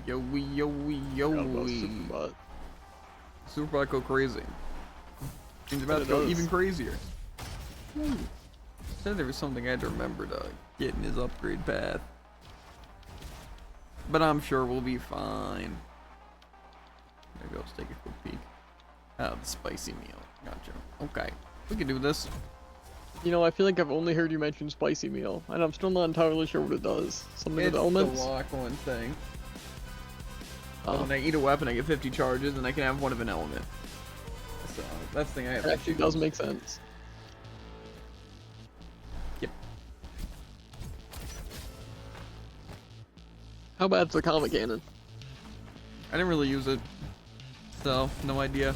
Yo wee yo wee yo wee. Superbot. Superbot go crazy. He's about to go even crazier. Said there was something I had to remember to get in his upgrade path. But I'm sure we'll be fine. There goes, take a quick peek. Oh, the spicy meal. Gotcha. Okay. We can do this. You know, I feel like I've only heard you mention spicy meal, and I'm still not entirely sure what it does. Something with elements? It's the lock on thing. When I eat a weapon, I get 50 charges, and I can have one of an element. So, that's the thing I have. It actually does make sense. Yep. How bad's the comet cannon? I didn't really use it. So, no idea.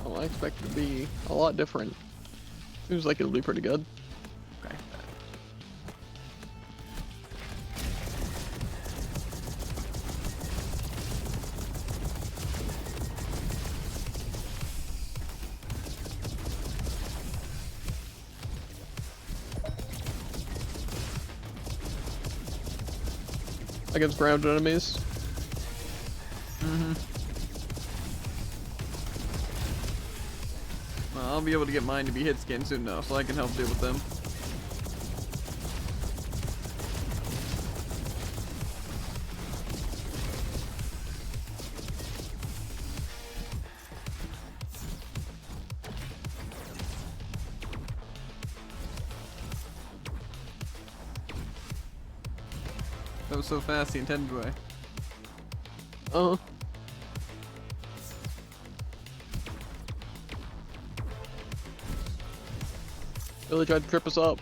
Oh, I expect it to be a lot different. Seems like it'll be pretty good. Okay. Against grounded enemies. I'll be able to get mine to be hit scan soon enough, so I can help deal with them. That was so fast, the intended way. Uh-huh. Really tried to trip us up.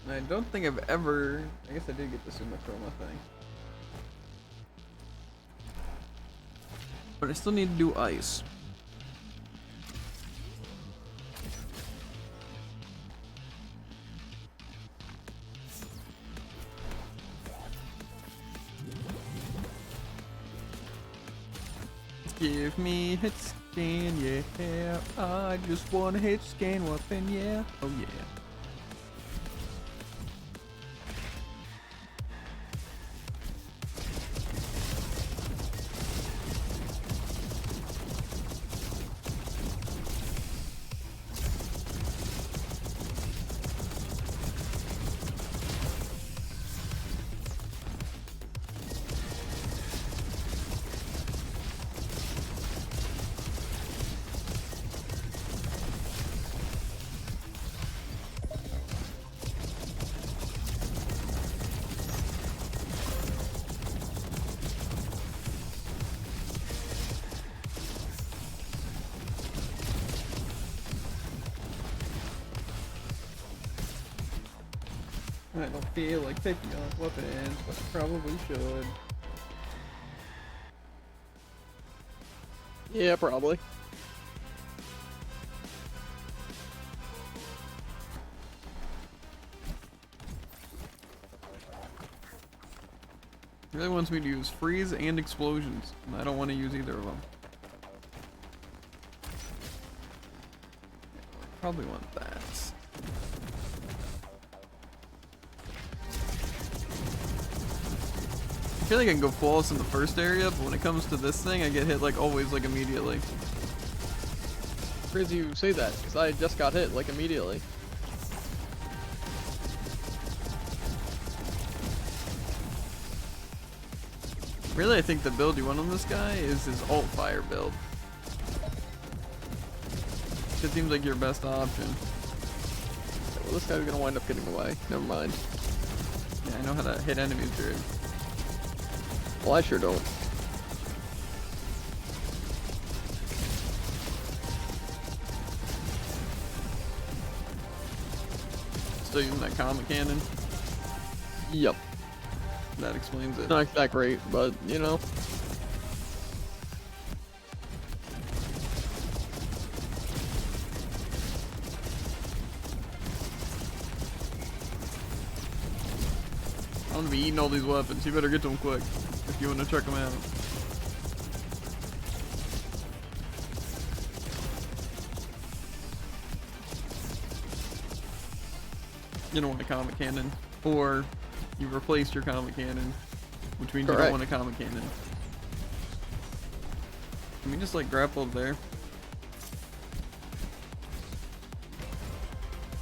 I don't think I've ever... I guess I did get the Suma Chroma thing. But I still need to do ice. Give me hit scan, yeah. I just want a hit scan weapon, yeah. Oh yeah. I don't feel like picking up weapons, but I probably should. Yeah, probably. He really wants me to use freeze and explosions, and I don't want to use either of them. Probably want that. I feel like I can go flawless in the first area, but when it comes to this thing, I get hit like always, like immediately. Crazy you say that, because I just got hit like immediately. Really, I think the build you want on this guy is his alt fire build. It seems like your best option. Okay, well, this guy's gonna wind up getting away. Never mind. Yeah, I know how to hit enemies, dude. Well, I sure don't. Still using that comet cannon? Yep. That explains it. Not that great, but, you know. I'm gonna be eating all these weapons. You better get to them quick if you want to check them out. You don't want a comet cannon, or you replaced your comet cannon, which means you don't want a comet cannon. Can we just like grapple up there?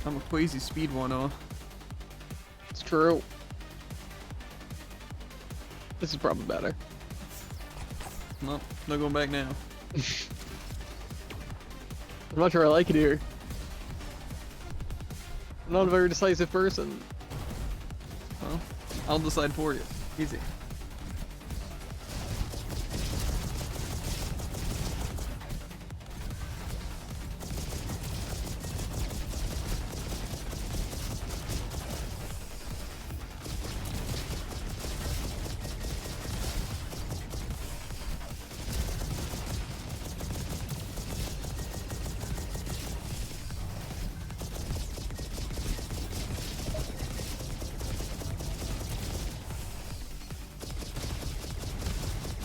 I'm a crazy speed one off. It's true. This is probably better. Nope, no going back now. I'm not sure I like it here. I'm not a very decisive person. Well, I'll decide for you. Easy.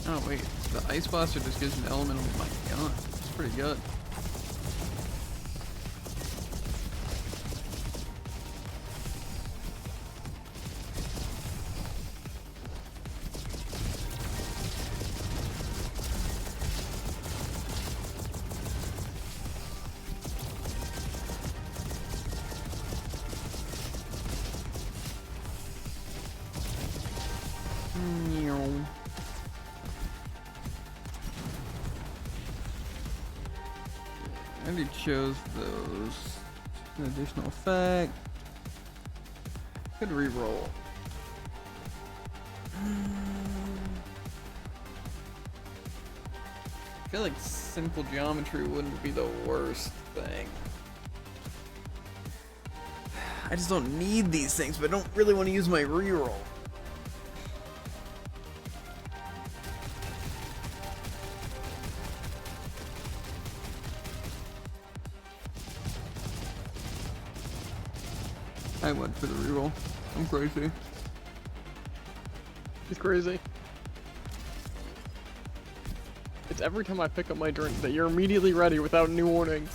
Oh wait, the ice blaster just gives me an element with my gun. It's pretty good. I already chose those. An additional effect. Could re-roll. I feel like simple geometry wouldn't be the worst thing. I just don't need these things, but I don't really want to use my re-roll. I went for the reroll. I'm crazy. He's crazy. It's every time I pick up my drink that you're immediately ready without any warning.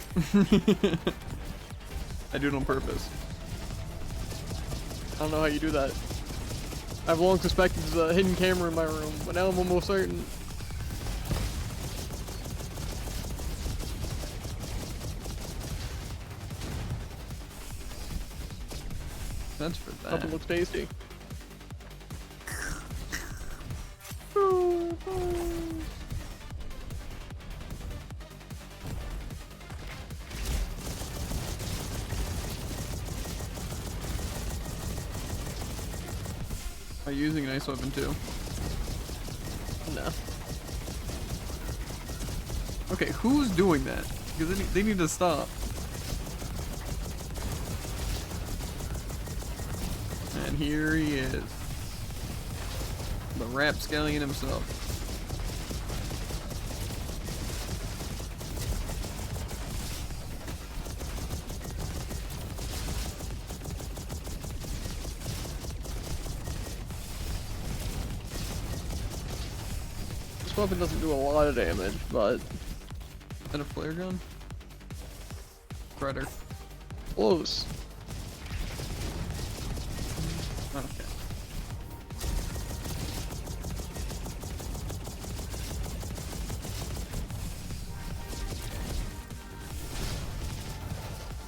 I do it on purpose. I don't know how you do that. I've long suspected there's a hidden camera in my room, but now I'm almost certain. That's for that. Hope it looks tasty. Are you using an ice weapon too? No. Okay, who's doing that? Because they need to stop. And here he is. The rapscallion himself. This weapon doesn't do a lot of damage, but... Is that a flare gun? Predator. Close. Okay.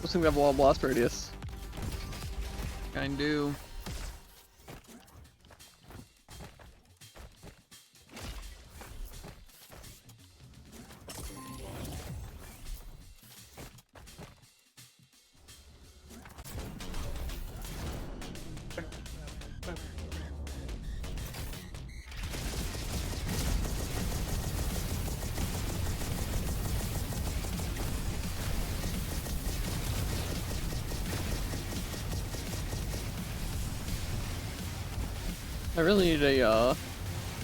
Those things have a lot of blast radius. Kind do. I really need a,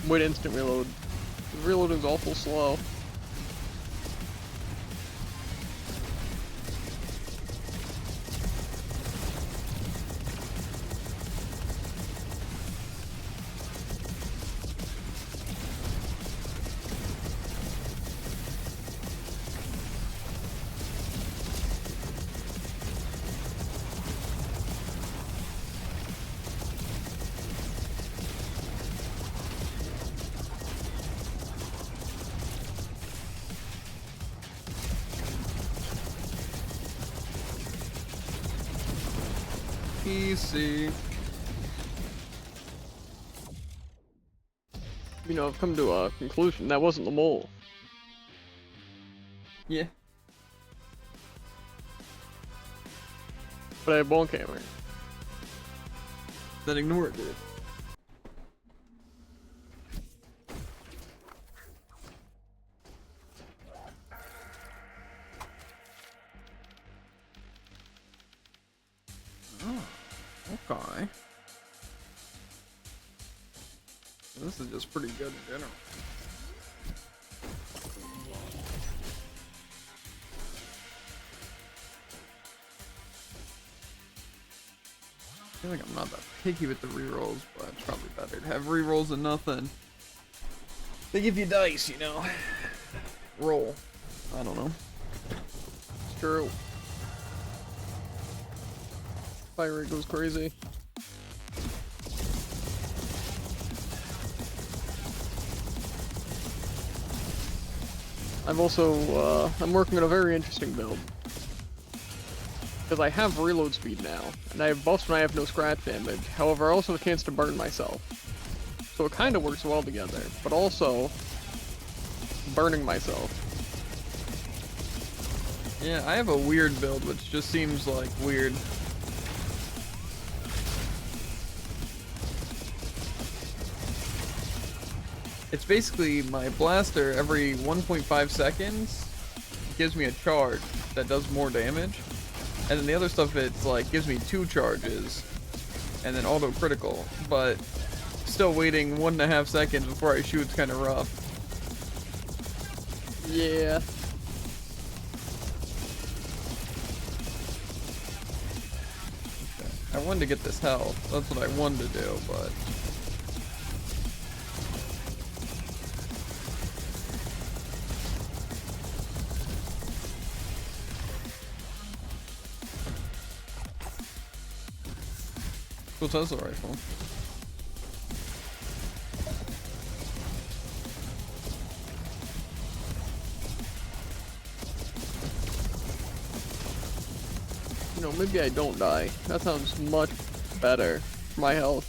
wait instant reload. The reloading's awful slow. PC. You know, I've come to a conclusion. That wasn't the mole. Yeah. But I have bone camera. Then ignore it, dude. Oh, okay. This is just pretty good in general. I feel like I'm not that picky with the rerolls, but it's probably better to have rerolls than nothing. They give you dice, you know. Roll. I don't know. It's true. Fire rate goes crazy. I've also, I'm working on a very interesting build. Because I have reload speed now, and I have buffs when I have no scratch damage. However, I also have a chance to burn myself. So it kind of works well together, but also burning myself. Yeah, I have a weird build, which just seems like weird. It's basically my blaster every 1.5 seconds gives me a charge that does more damage. And then the other stuff, it's like gives me 2 charges and then auto critical, but still waiting 1.5 seconds before I shoot. It's kind of rough. Yeah. I wanted to get this health. That's what I wanted to do, but cool Tesla rifle. You know, maybe I don't die. That sounds much better for my health.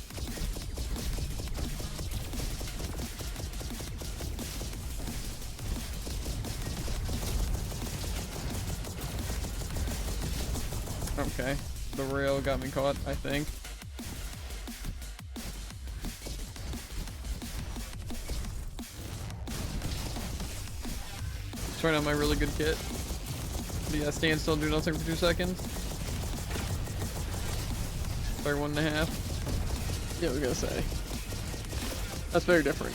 Okay, the rail got me caught, I think. Trying out my really good kit. But yeah, stand still, do nothing for 2 seconds. Fire 1.5. Yeah, we gotta say. That's very different.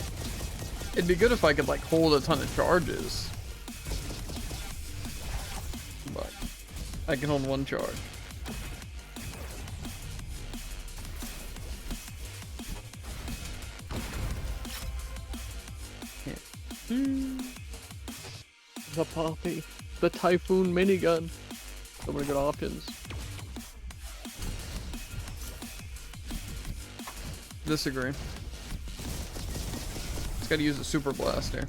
It'd be good if I could like hold a ton of charges. But I can hold 1 charge. The Poppy. The Typhoon minigun. So many good options. Disagree. It's gotta use a super blaster.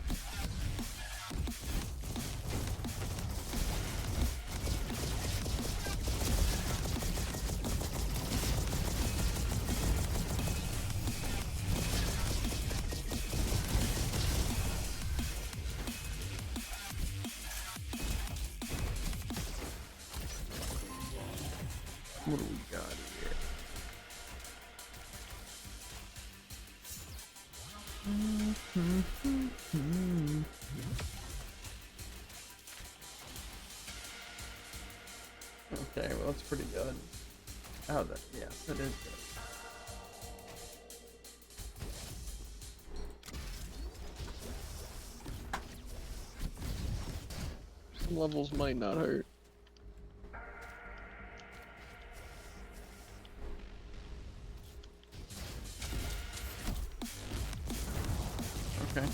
What do we got here? Okay, well that's pretty good. Oh, that, yes, that is good. Some levels might not hurt. Okay.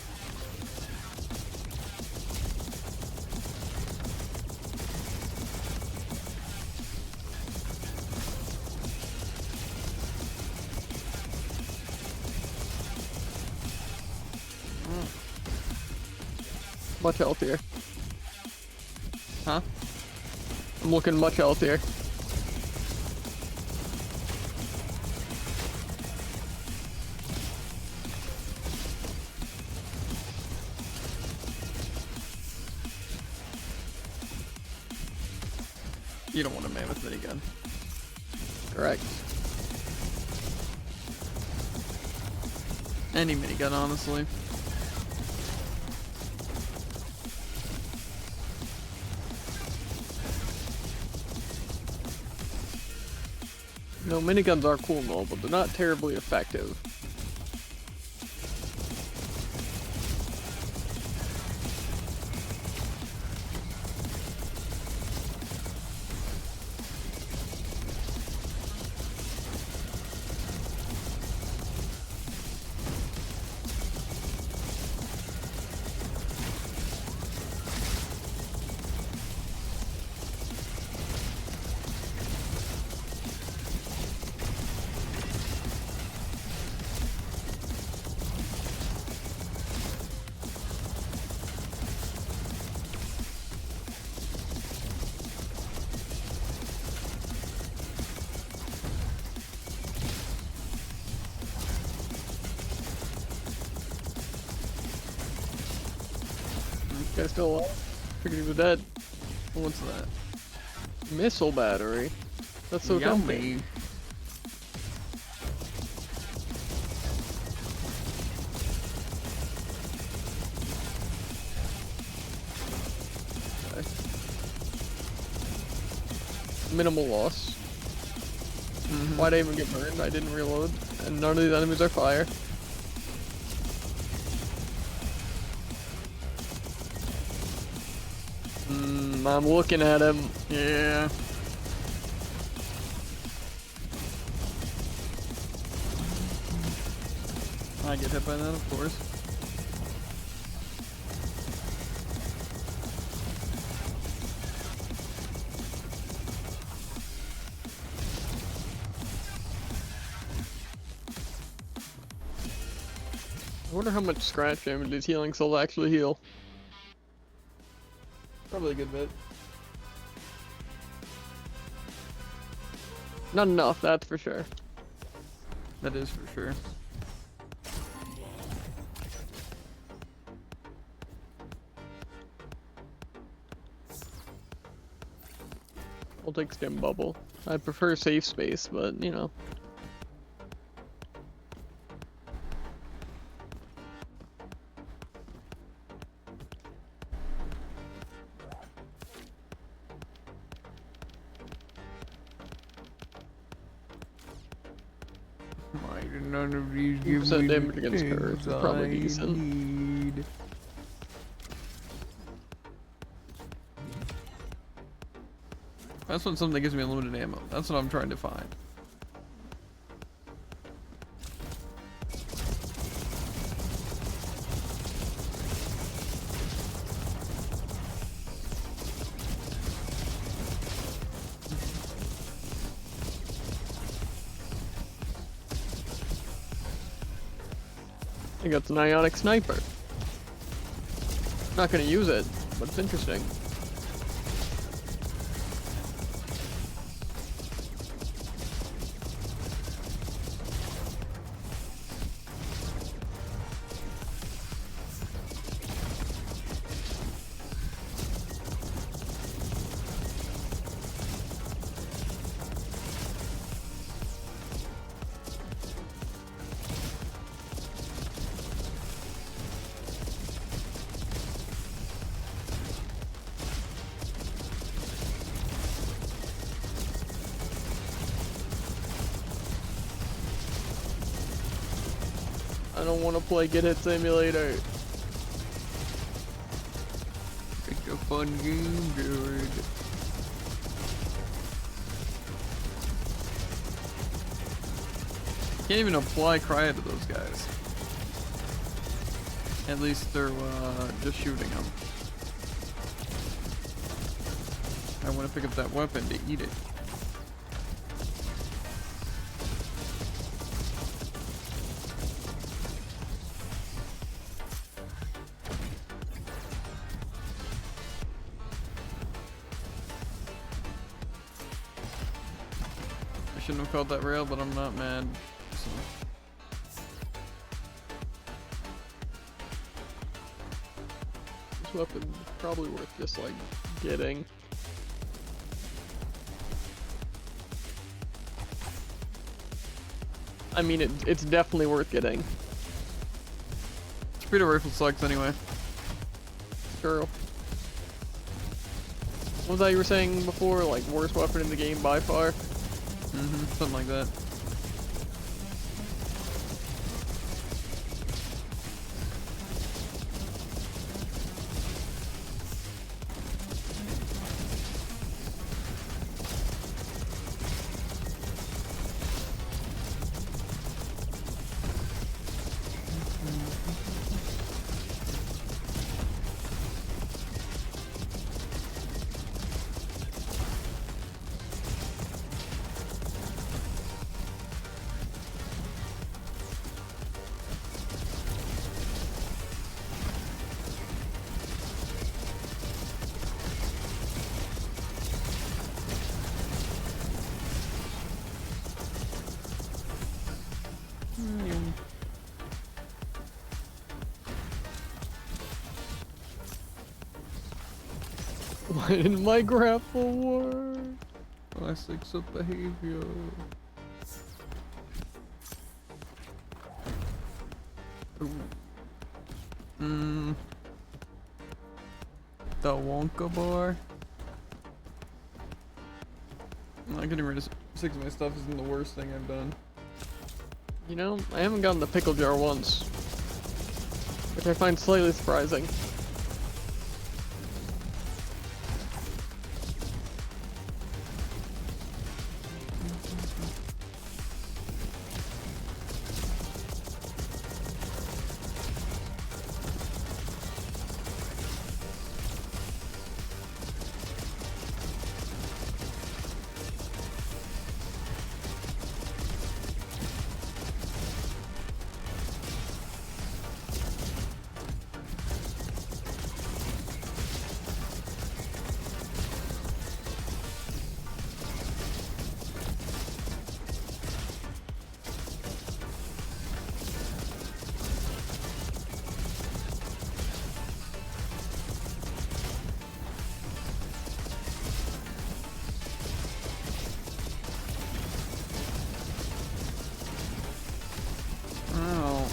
Much healthier. Huh? I'm looking much healthier. You don't want a mammoth minigun. Correct. Any minigun, honestly. No, miniguns are cool and all, but they're not terribly effective. Guy's still alive? Figured he was dead. What's that? Missile battery? That's so tempting. Yummy. Okay. Minimal loss. Why'd I even get burned? I didn't reload. And none of these enemies are fire. I'm looking at him. Yeah. I get hit by that, of course. I wonder how much scratch damage these healing souls actually heal. Probably a good bit. Not enough, that's for sure. That is for sure. I'll take stim bubble. I prefer safe space, but you know. Why do none of these give me Percent the damage against her, things it's probably I decent. need? That's when something gives me unlimited ammo. That's what I'm trying to find. I think that's an ionic sniper. Not gonna use it, but it's interesting. I don't want to play Get Hit Simulator. It's a fun game, dude. Can't even apply cryo to those guys. At least they're just shooting them. I want to pick up that weapon to eat it. I shouldn't have called that rail, but I'm not mad. So. This weapon is probably worth just like getting. I mean, it's definitely worth getting. Speeder rifle sucks anyway. True. What was that you were saying before? Like, worst weapon in the game by far? Something like that. Why didn't my grapple work? Classics of behavior. The Wonka bar. Not getting rid of 6 of my stuff isn't the worst thing I've done. You know, I haven't gotten the pickle jar once, which I find slightly surprising. Oh.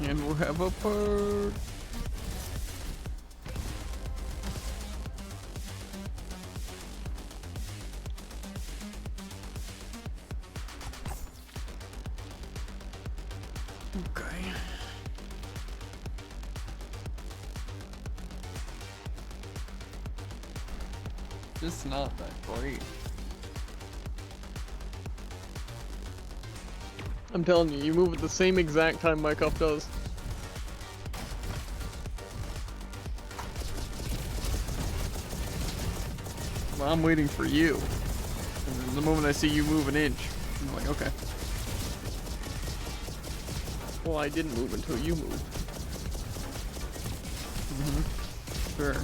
And we'll have a perk. Okay. Just not that great. I'm telling you, you move at the same exact time my cup does. Well, I'm waiting for you. And then the moment I see you move an inch, I'm like, okay. Well, I didn't move until you moved. Sure.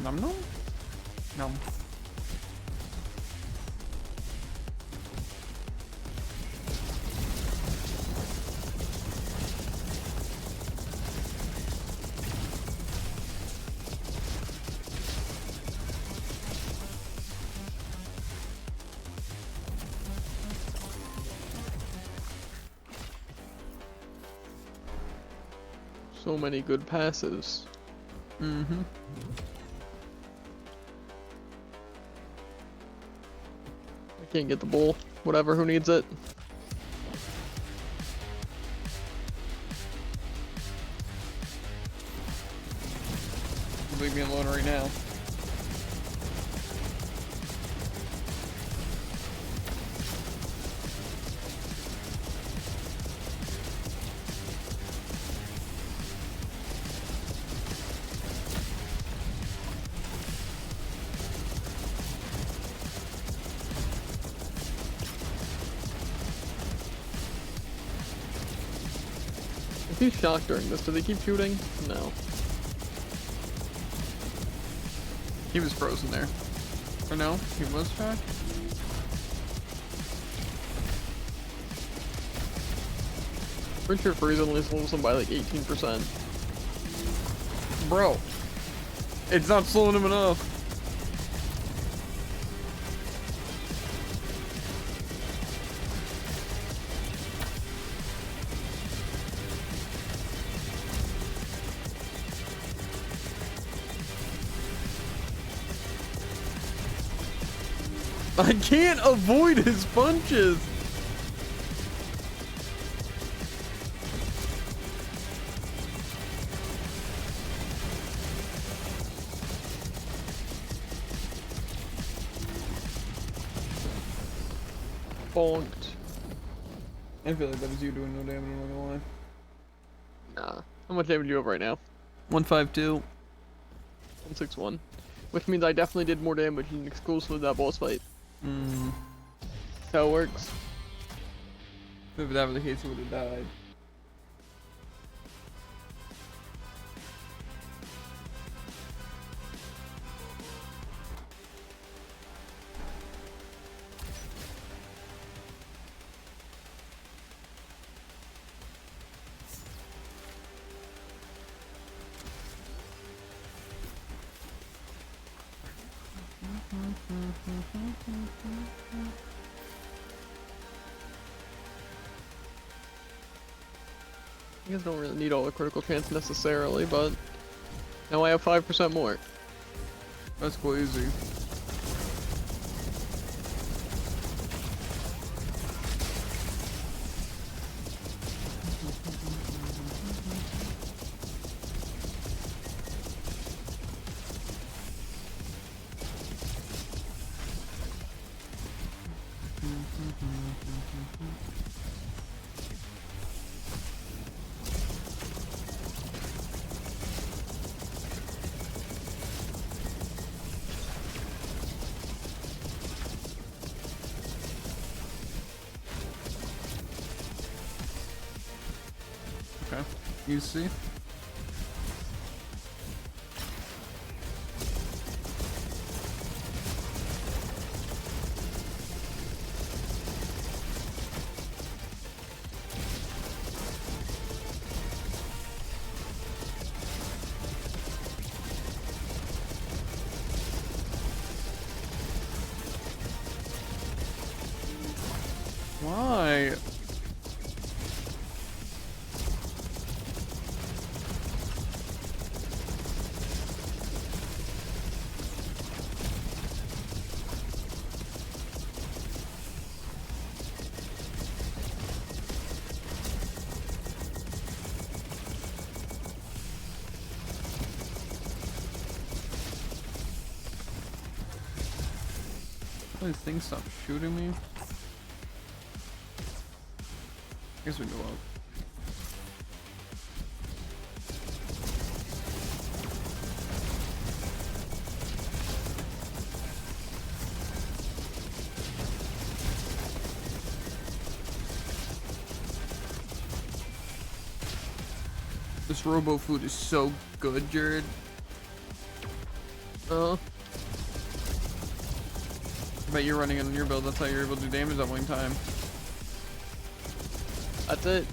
Nom nom. Nom. So many good passes. Mm-hmm. I can't get the bull. Whatever, who needs it? Leave me alone right now. He's shocked during this. Do they keep shooting? No. He was frozen there. Or no? He was shocked? Pretty sure freeze only slows him by like 18%. Bro. It's not slowing him enough. I can't avoid his punches. Bonked. I feel like that was you doing no damage, I'm not gonna lie. Nah. How much damage do you have right now? 152. 161. Which means I definitely did more damage in exclusively that boss fight. Mm. That's how it works. If that were the case, he would have died. You guys don't really need all the critical chance necessarily, but now I have 5% more. That's cool, easy. Okay, you see? Why? These things stop shooting me. I guess we go up. This robo food is so good, Jared. Uh-huh. I bet you're running it on your build, that's how you're able to do damage at one time. That's it.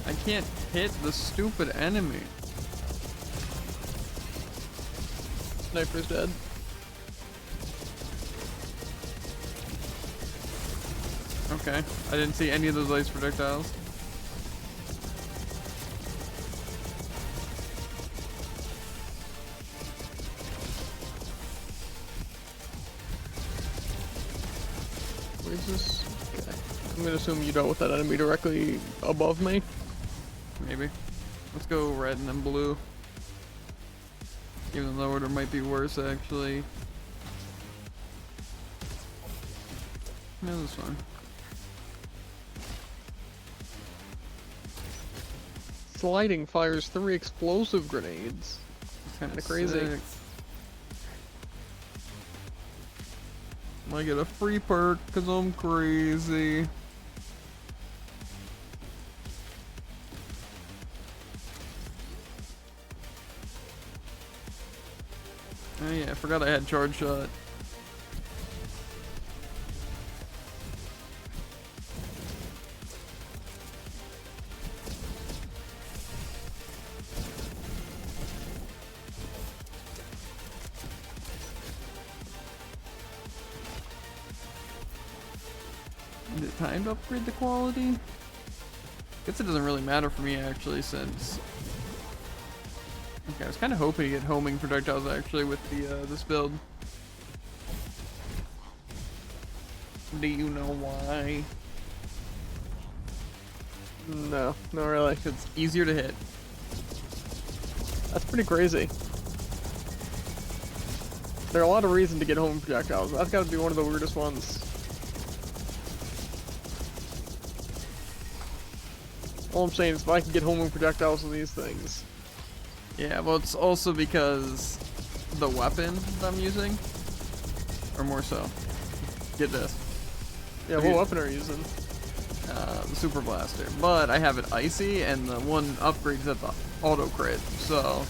I can't hit the stupid enemy. Sniper's dead. Okay, I didn't see any of those ice projectiles. Where's this? Okay. I'm gonna assume you dealt with that enemy directly above me. Maybe. Let's go red and then blue. Even though order might be worse, actually. Yeah, that's fine. Sliding fires 3 explosive grenades. Kind Kinda crazy. Sick. I get a free perk because I'm crazy. Oh yeah, I forgot I had charge shot. Is it time to upgrade the quality? Guess it doesn't really matter for me actually, since okay, I was kind of hoping to get homing projectiles actually with the this build. Do you know why? No, not really. It's easier to hit. That's pretty crazy. There are a lot of reasons to get homing projectiles. That's got to be one of the weirdest ones. All I'm saying is if I can get homing projectiles with these things. Yeah, well, it's also because the weapon that I'm using, or more so. Get this. Yeah, what weapon are you using? The Super Blaster. But I have it icy, and the one upgrades at the auto crit, so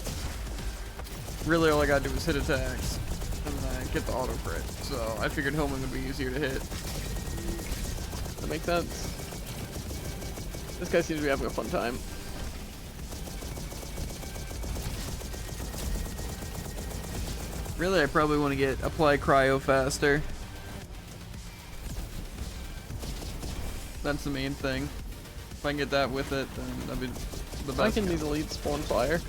really all I gotta do is hit attacks, and then I get the auto crit. So I figured homing would be easier to hit. That makes sense. This guy seems to be having a fun time. Really, I probably want to get apply cryo faster. That's the main thing. If I can get that with it, then that'd be the best. Why can these elites spawn fire?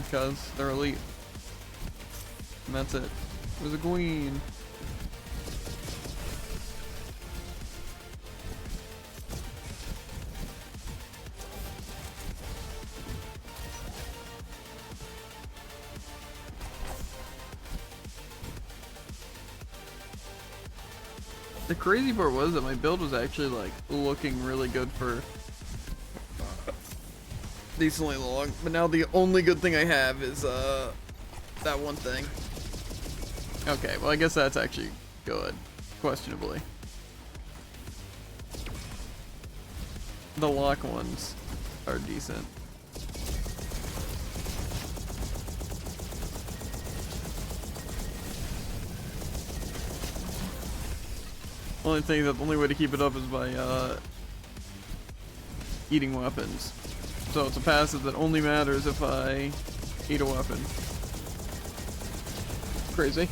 Because they're elite. And that's it. There's a queen. The crazy part was that my build was actually like looking really good for decently long, but now the only good thing I have is that one thing. Okay, well I guess that's actually good, questionably. The lock ones are decent. Only thing that the only way to keep it up is by eating weapons. So it's a passive that only matters if I eat a weapon. Crazy.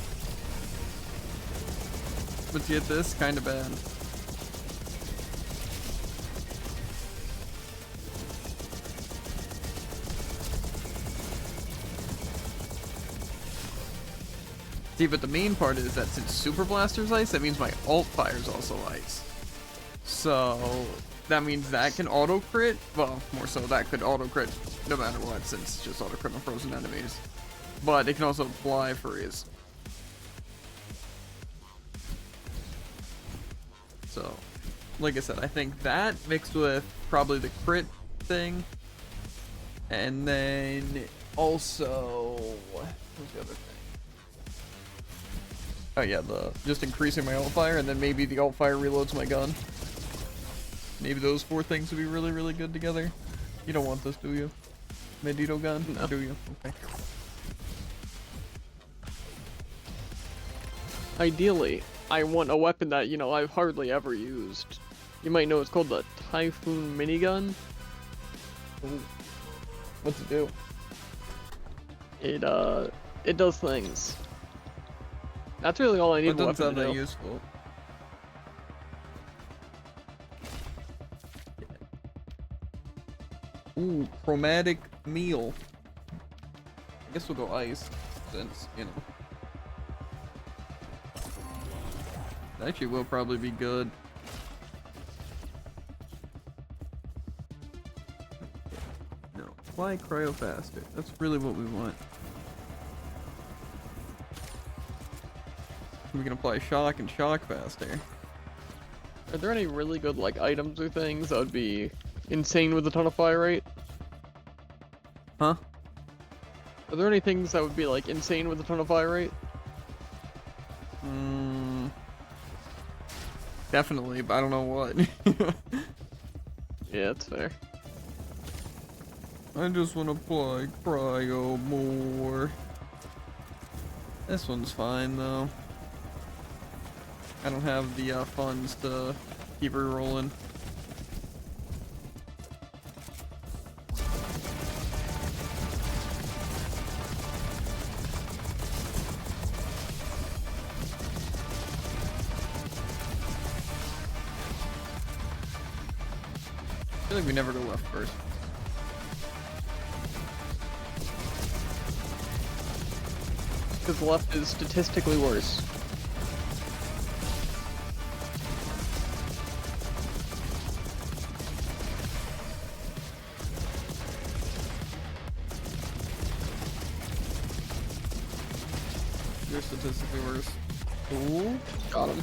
But to get this, kinda bad. See, but the main part is that since Super Blaster's ice, that means my alt fire's also ice. So that means that can auto crit. Well, more so that could auto crit no matter what, since it's just auto crit on frozen enemies. But it can also fly freeze. So, like I said, I think that mixed with probably the crit thing, and then also what's the other thing? Oh yeah, just increasing my alt fire, and then maybe the alt fire reloads my gun. Maybe those four things would be really, really good together. You don't want this, do you? Medito gun? No. Do you? Okay. Ideally, I want a weapon that, you know, I've hardly ever used. You might know it's called the Typhoon minigun. Ooh. What's it do? It does things. That's really all I need. It a doesn't weapon sound to that do. useful. Ooh, chromatic meal. I guess we'll go ice, since, you know. That actually will probably be good. No, apply cryo faster. That's really what we want. We can apply shock and shock faster. Are there any really good, like, items or things that would be insane with a ton of fire rate? Huh? Are there any things that would be, like, insane with a ton of fire rate? Definitely, but I don't know what. Yeah, that's fair. I just want to play Cryo more. This one's fine though. I don't have the funds to keep re-rolling. I feel like we never go left first. Because left is statistically worse. You're statistically worse. Ooh. Got him.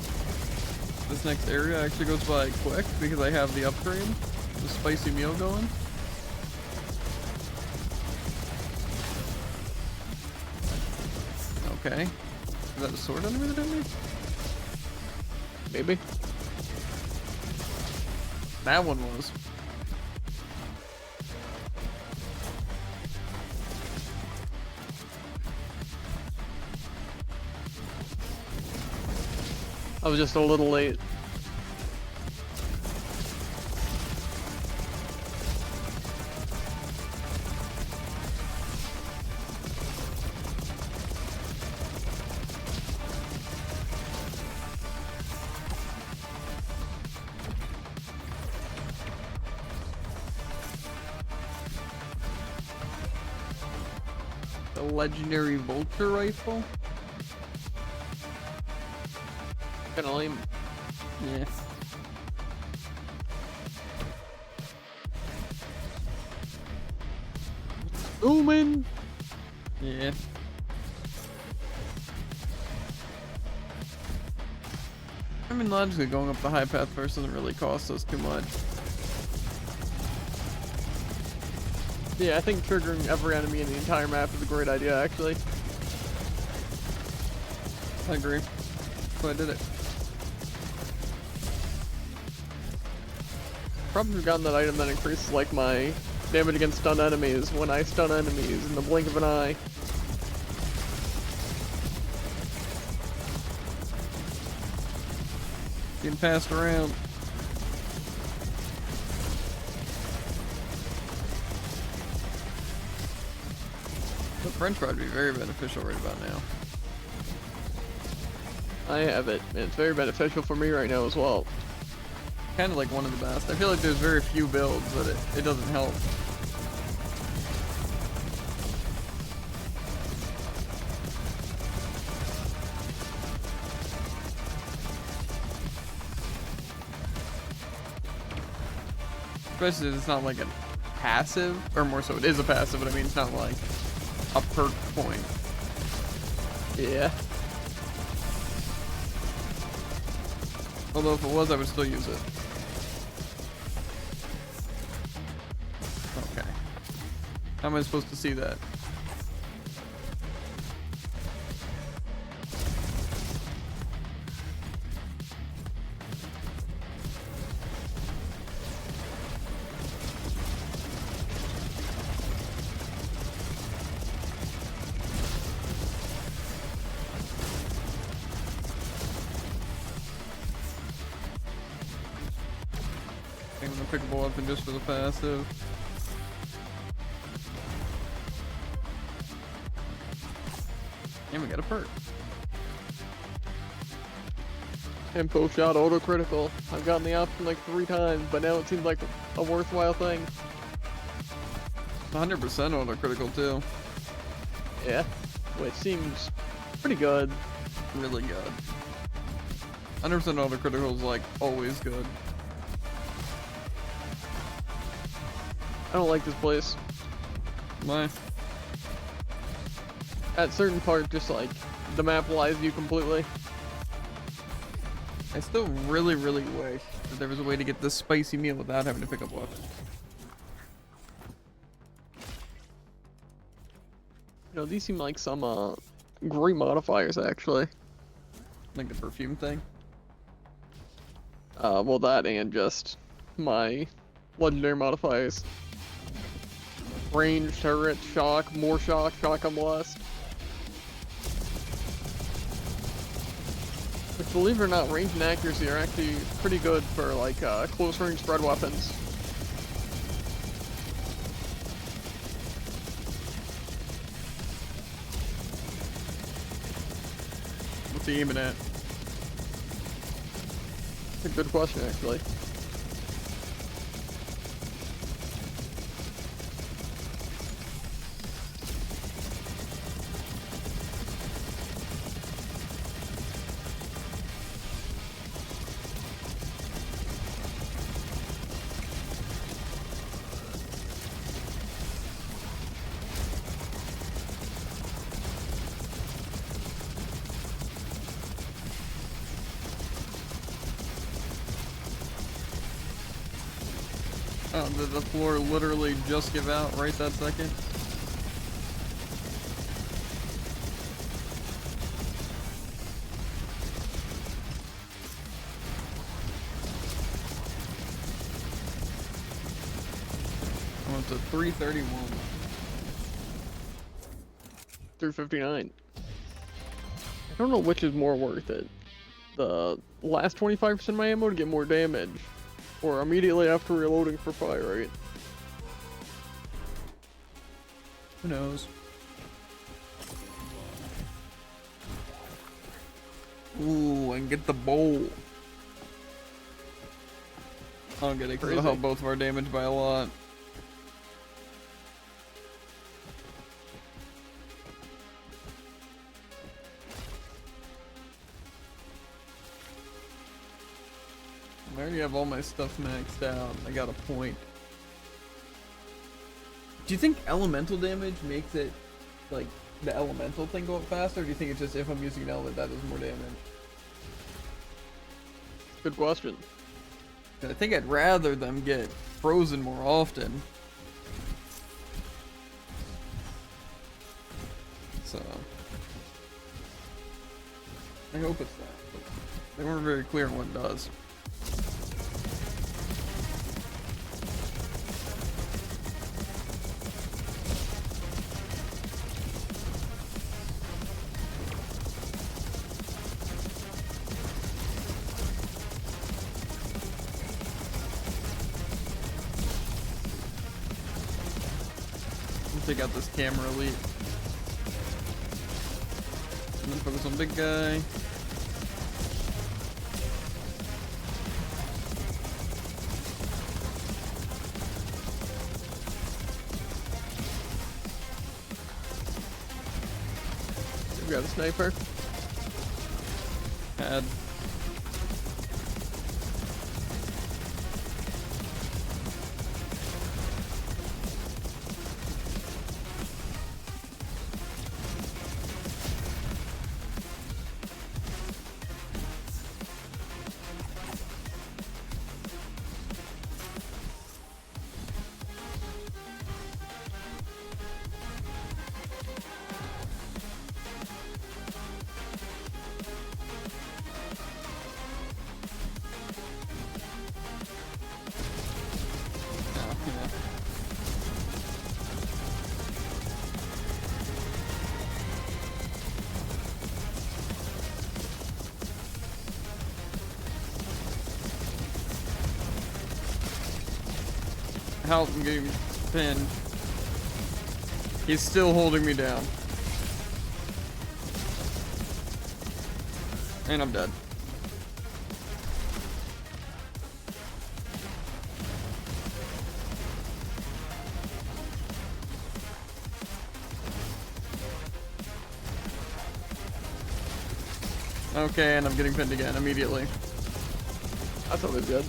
This next area actually goes by quick because I have the upgrade. The spicy meal going. Okay. Is that a sword enemy that hit me? Maybe. That one was. I was just a little late. The legendary vulture rifle? Kinda lame. Yeah. Zooming! Yeah. I mean, logically, going up the high path first doesn't really cost us too much. Yeah, I think triggering every enemy in the entire map is a great idea, actually. I agree. So I did it. Probably gotten that item that increases like my damage against stun enemies when I stun enemies in the blink of an eye. Getting passed around. The French fry would be very beneficial right about now. I have it, and it's very beneficial for me right now as well. Kind of like one of the best. I feel like there's very few builds that it doesn't help. Especially if it's not like a passive, or more so it is a passive, but I mean it's not like a perk point. Yeah. Although if it was, I would still use it. Okay. How am I supposed to see that? I'm gonna pick a weapon just for the passive. And we got a perk. Tempo shot auto critical. I've gotten the option like 3 times, but now it seems like a worthwhile thing. 100% auto critical too. Yeah. Which seems pretty good. Really good. 100% auto critical is like always good. I don't like this place. Why? At certain parts, just like the map lies you completely. I still really wish that there was a way to get this spicy meal without having to pick up weapons. You know, these seem like some great modifiers actually. Like the perfume thing. Well, that and just my legendary modifiers. Range, turret, shock, more shock, shock and blast. Which, believe it or not, range and accuracy are actually pretty good for, like, close range spread weapons. What's he aiming at? That's a good question, actually. Oh, did the floor literally just give out right that second? I went to 331. 359. I don't know which is more worth it. The last 25% of my ammo to get more damage, or immediately after reloading for fire rate. Who knows? Ooh, and get the bowl. I don't get it, because it'll help both of our damage by a lot. I already have all my stuff maxed out. I got a point. Do you think elemental damage makes it, like, the elemental thing go up faster? Or do you think it's just if I'm using an element that does more damage? Good question. I think I'd rather them get frozen more often. So I hope it's that. But they weren't very clear on what it does. Take out this camera elite. And then focus on big guy. We got a sniper. Had. Help, I'm getting pinned. He's still holding me down. And I'm dead. Okay, and I'm getting pinned again immediately. That's always good.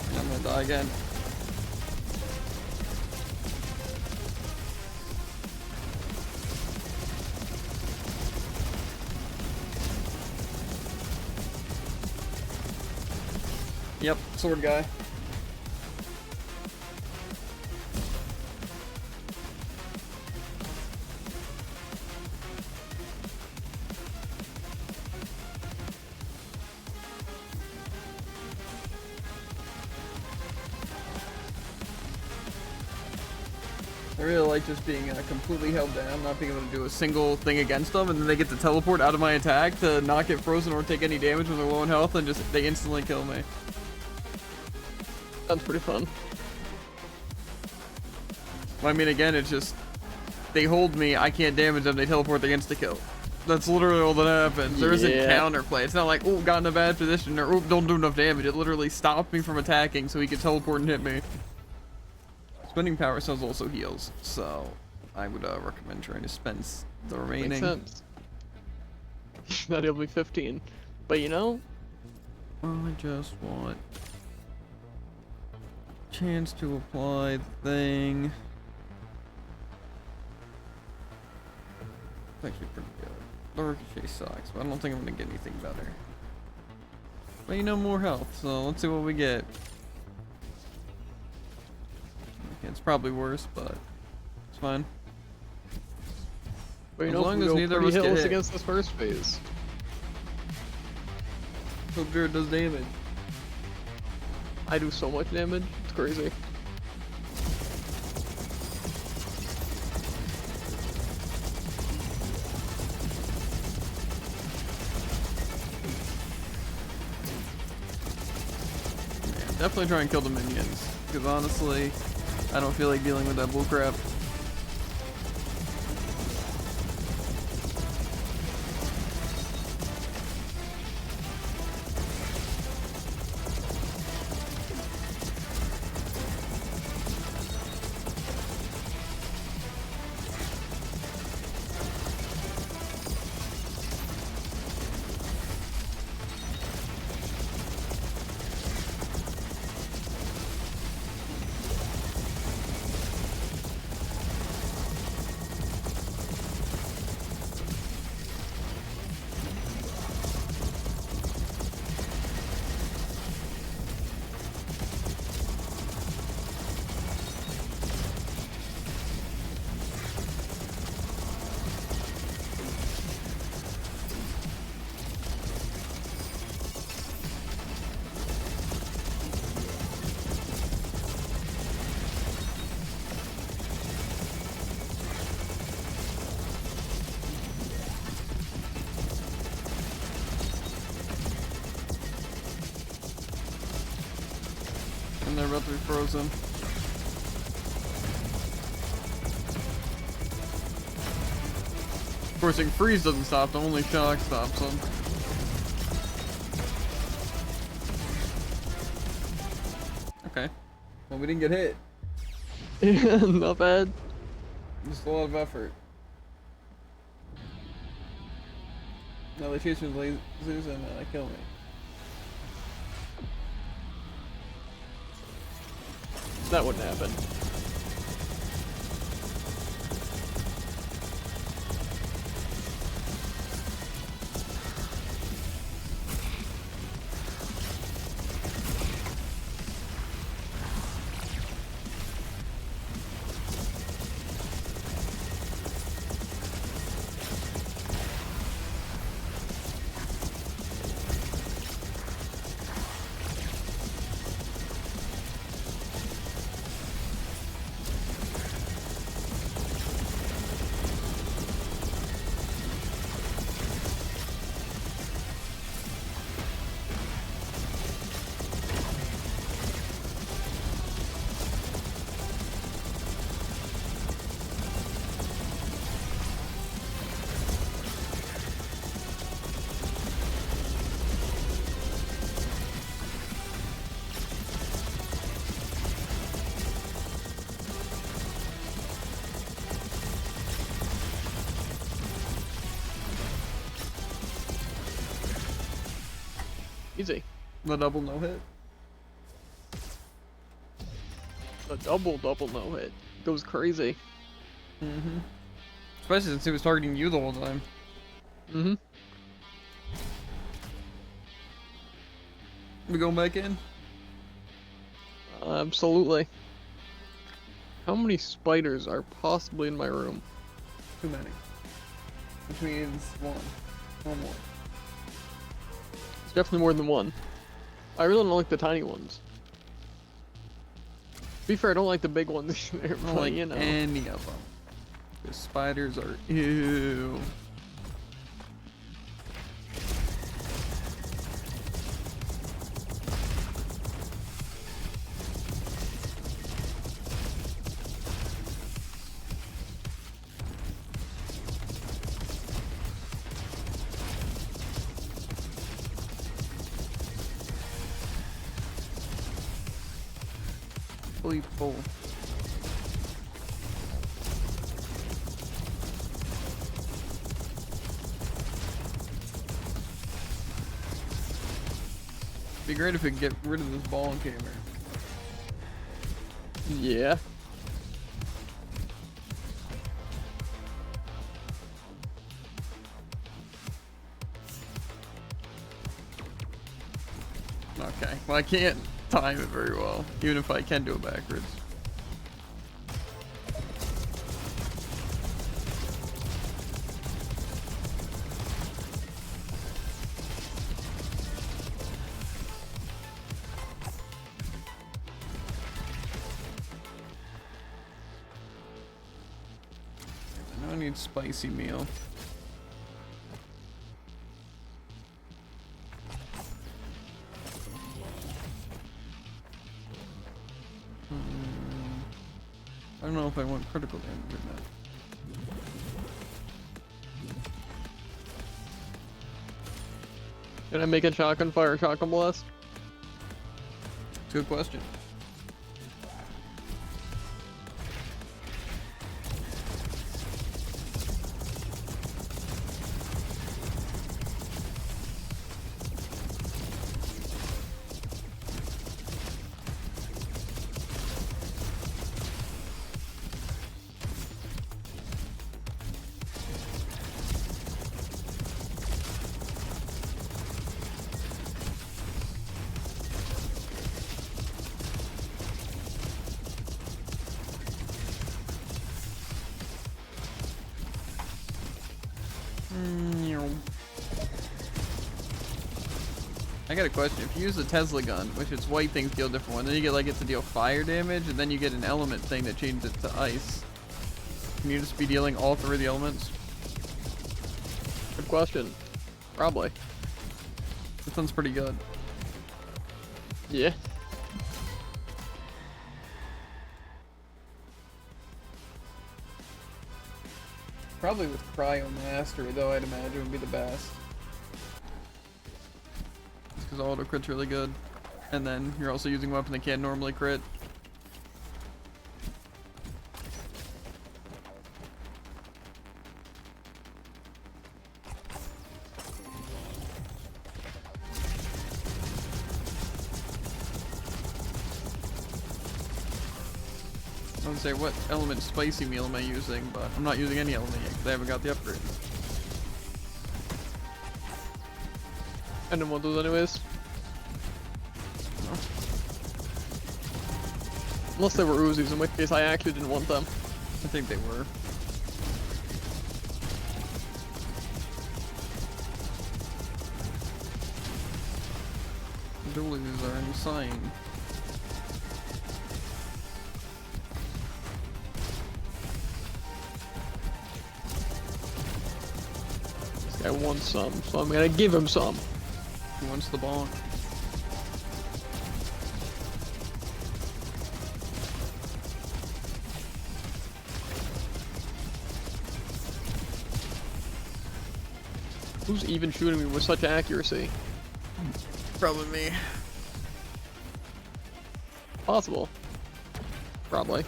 And I'm gonna die again. Yep, sword guy. I really like just being completely held down, not being able to do a single thing against them, and then they get to teleport out of my attack to not get frozen or take any damage when they're low in health, and just they instantly kill me. Sounds pretty fun. I mean, again, it's just they hold me, I can't damage them, they teleport, they insta kill. That's literally all that happens. There isn't counterplay. It's not like, oh, got in a bad position, or oh, don't do enough damage. It literally stopped me from attacking so he could teleport and hit me. Spending power cells also heals, so I would recommend trying to spend the remaining. Makes sense. That'll be 15. But you know, I just want chance to apply the thing. It's actually pretty good. The ricochet sucks, but I don't think I'm gonna get anything better. But you know, more health, so let's see what we get. Okay, it's probably worse, but it's fine. but you As know, long we as go neither of pretty us get hills hit. against this first phase. Hope Jared does damage. I do so much damage, it's crazy. Yeah, definitely try and kill the minions, because honestly, I don't feel like dealing with that bullcrap. And they're about to be frozen. Of course, freeze doesn't stop them, only shock stops them. Okay. Well, we didn't get hit. Yeah, not bad. Just a lot of effort. No, they chase me with lasers and kill me. That wouldn't happen. Easy. The double no hit. A double no hit. Goes crazy. Mm-hmm. Especially since he was targeting you the whole time. Mm-hmm. We going back in? Absolutely. How many spiders are possibly in my room? Too many. Which means one. One more. It's definitely more than one. I really don't like the tiny ones. be fair, I don't like the big ones either, I don't but, like you know. any of them. The spiders are ew. Fully full. Be great if we could get rid of this ball camera. Yeah. Okay, well I can't time it very well, even if I can do it backwards. Now I need spicy meal. I don't know if I want critical damage or not. Can I make a shotgun fire, shotgun blast? It's a good question. I got a question. If you use the Tesla gun, which its white things deal a different one, then you get like it to deal fire damage, and then you get an element thing that changes it to ice. Can you just be dealing all three of the elements? Good question. Probably. This one's pretty good. Yeah. Probably with Cryo Mastery, though, I'd imagine would be the best. Because auto crit's really good. And then you're also using a weapon that can't normally crit. I would say, what element spicy meal am I using? But I'm not using any element yet because I haven't got the upgrade. I didn't want those anyways. No. Unless they were Uzis, in which case I actually didn't want them. I think they were. Dualies are insane. This guy wants some, so I'm gonna give him some. Who wants the bonk? Who's even shooting me with such accuracy? Probably me. Possible. Probably.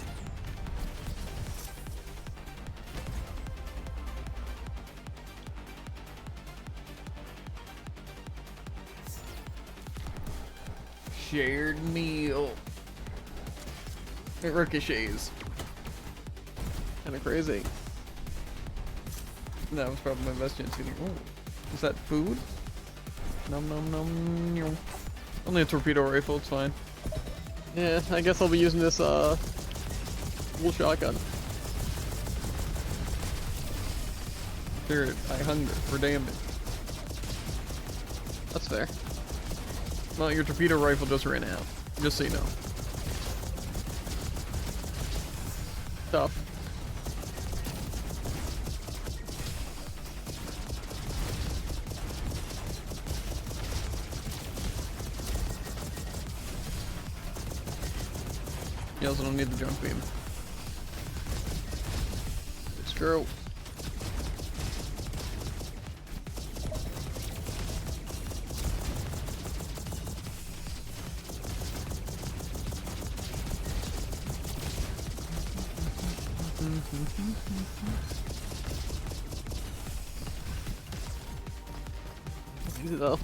Shared meal. It ricochets. Kinda crazy. That was probably my best chance getting. Oh, is that food? Nom nom nom. Nom. Only a torpedo rifle. It's fine. Yeah, I guess I'll be using this, wool shotgun. Spirit, I hunger for damage. That's fair. Well, your torpedo rifle just ran out. Just so you know. tough. You also don't need the junk beam. It's true. Easy though.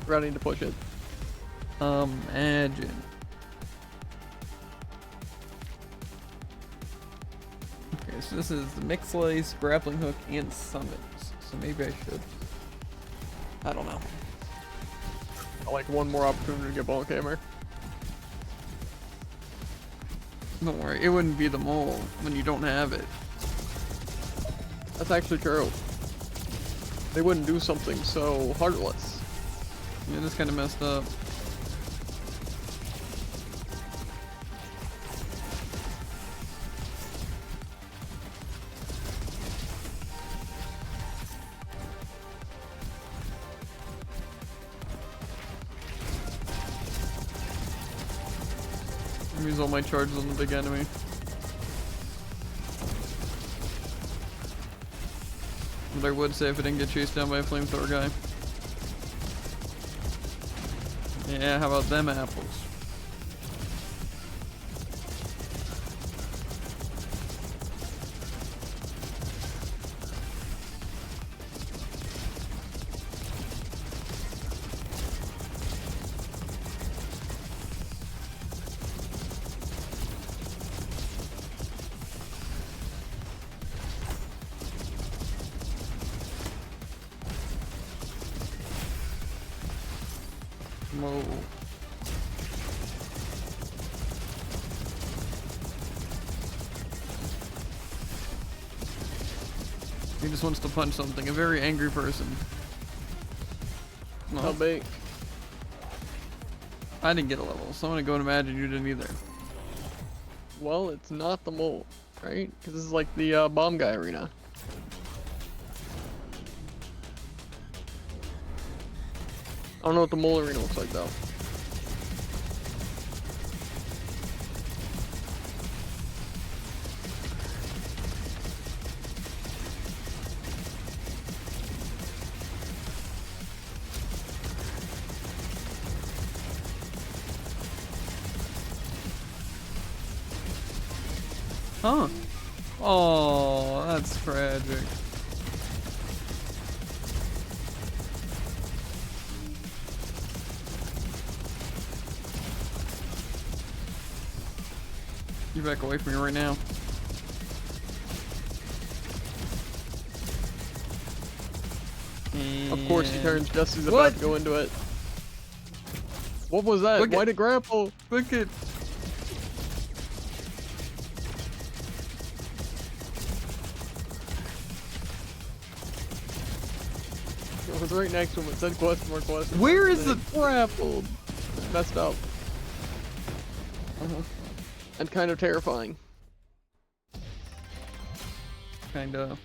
Running to push it. Imagine. Okay, so this is the mix slice, grappling hook, and summons. So maybe I should. I don't know. I like one more opportunity to get ball hammer. Don't worry, it wouldn't be the mole when you don't have it. That's actually true. They wouldn't do something so heartless. Yeah, this kind of messed up. Use all my charges on the big enemy. But I would say if I didn't get chased down by a flamethrower guy. Yeah, how about them apples? Whoa. He just wants to punch something. A very angry person. No. How big? I didn't get a level, so I'm gonna go and imagine you didn't either. Well, it's not the mole, right? Because this is like the bomb guy arena. I don't know what the mole arena looks like though. Huh. Oh, that's tragic. You back away from me right now. Of course he turns just as he's What? about to go into it. What was that? Look Why at- did grapple? Look at. It was right next to him. It said question mark question. Where mark, is and it grappled? Messed up. And kind of terrifying. Kinda.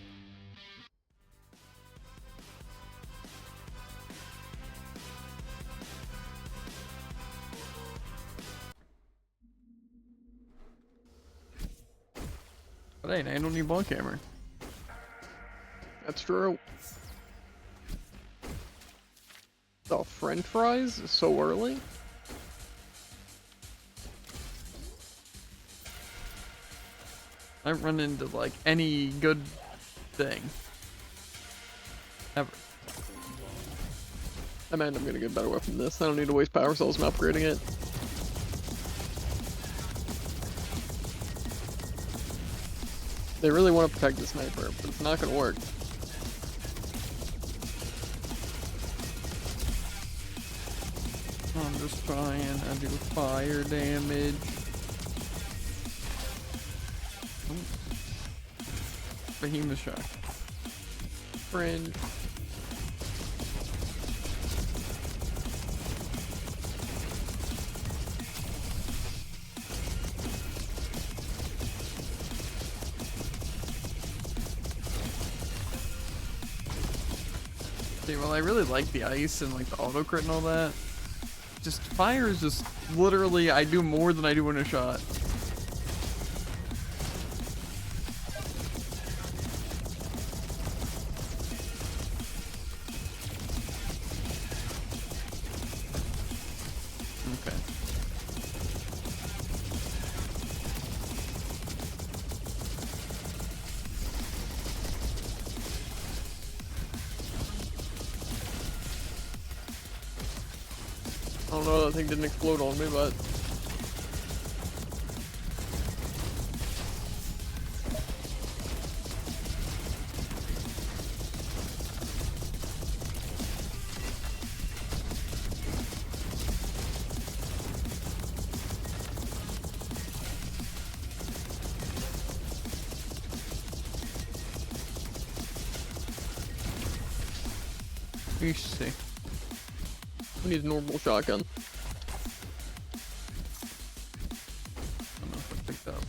But hey, I don't need ball camera. That's true. The French fries so early? I don't run into like any good thing. Ever. I mean, I'm gonna get a better weapon than this. I don't need to waste power cells in upgrading it. They really want to protect the sniper, but it's not gonna work. I'm just trying to do fire damage. Behemoth shock. Fringe. See, well, I really like the ice and like the auto crit and all that. Just fire is just literally I do more than I do in a shot. Okay. I don't know, that thing didn't explode on me, but... You see. We need a normal shotgun. I don't know if I picked up.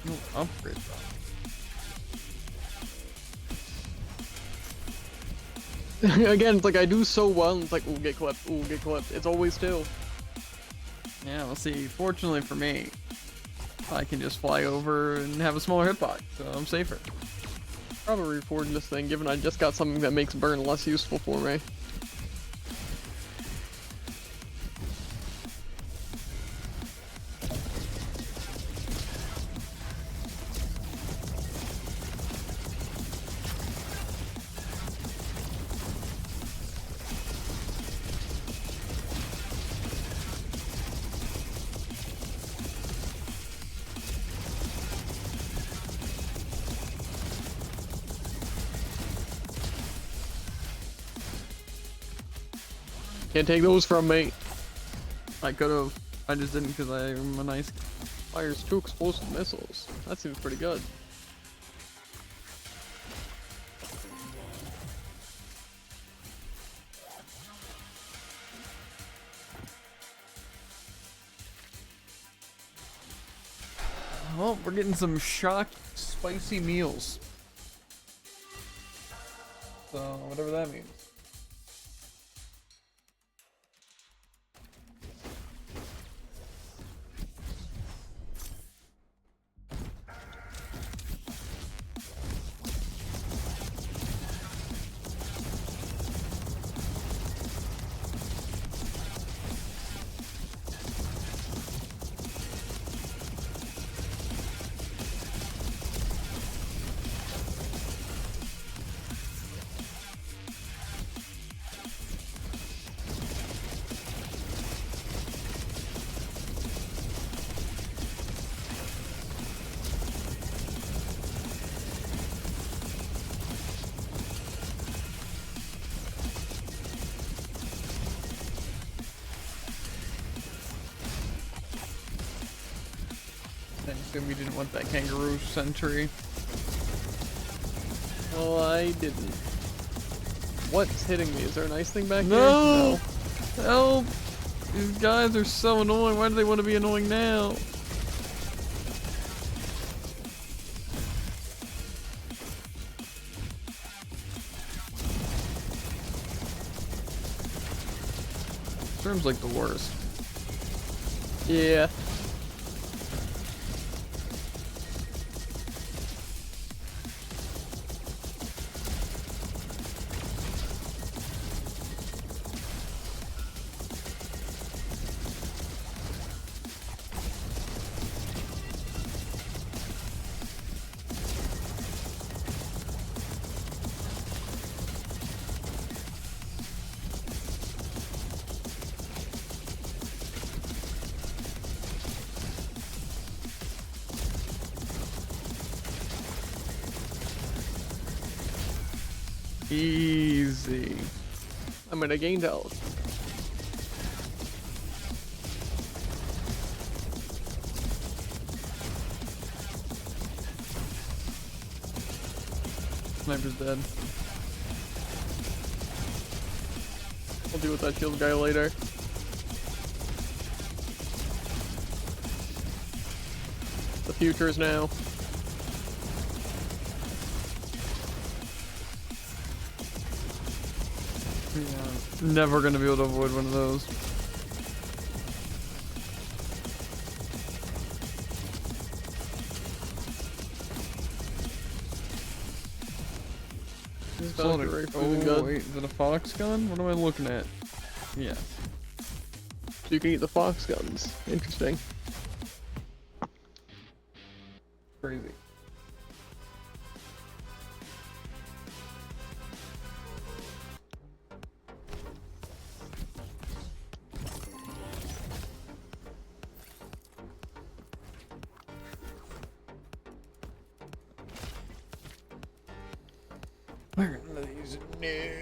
No upgrade though. Again, it's like I do so well, and it's like, ooh, get clipped, ooh, get clipped. It's always two. Yeah, well, see, fortunately for me, I can just fly over and have a smaller hitbox, so I'm safer. Probably reporting this thing, given I just got something that makes burn less useful for me. Can't take those from me. I could've. I just didn't because I'm a nice. Fires 2 explosive missiles. That seems pretty good. Well, we're getting some shocked spicy meals. So, whatever that means. I assume you didn't want that kangaroo sentry. Well, I didn't. What's hitting me? Is there a nice thing back No! here? Help! These guys are so annoying. Why do they want to be annoying now? Storm's like the worst. Yeah. Easy. I'm gonna gain health. Sniper's dead. I'll deal with that shield guy later. The future is now. Yeah, never gonna be able to avoid one of those. Oh, wait, is it a fox gun? What am I looking at? Yeah. So you can eat the fox guns. Interesting. Crazy. Where are these new?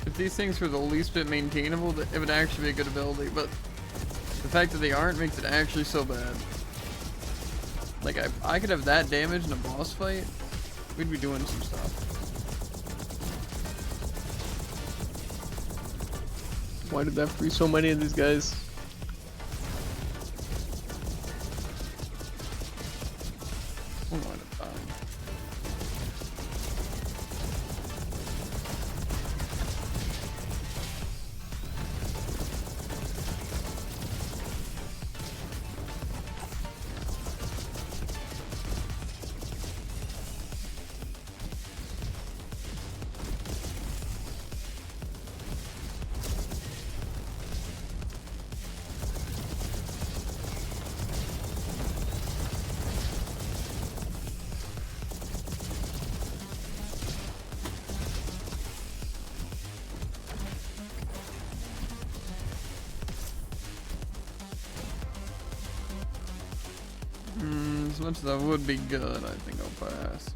If these things were the least bit maintainable, it would actually be a good ability, but the fact that they aren't makes it actually so bad. Like, I could have that damage in a boss fight, we'd be doing some stuff. Why did there have to be so many of these guys? One at a time. As much as that would be good, I think I'll pass.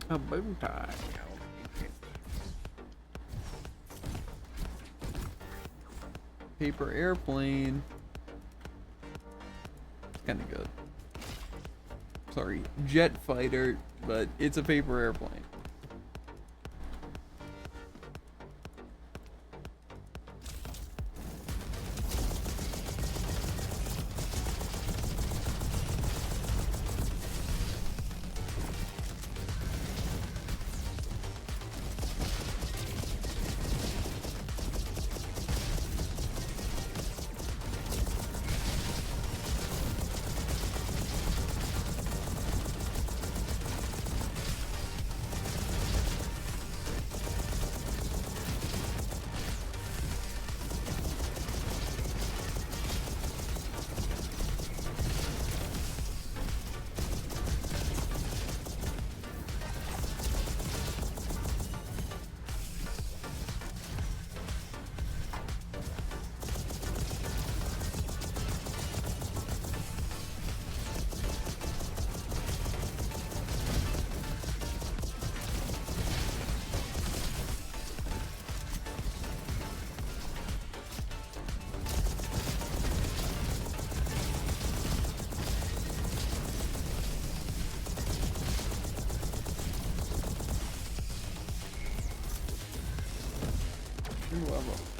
A bow tie. Paper airplane. It's kind of good. Sorry, jet fighter, but it's a paper airplane.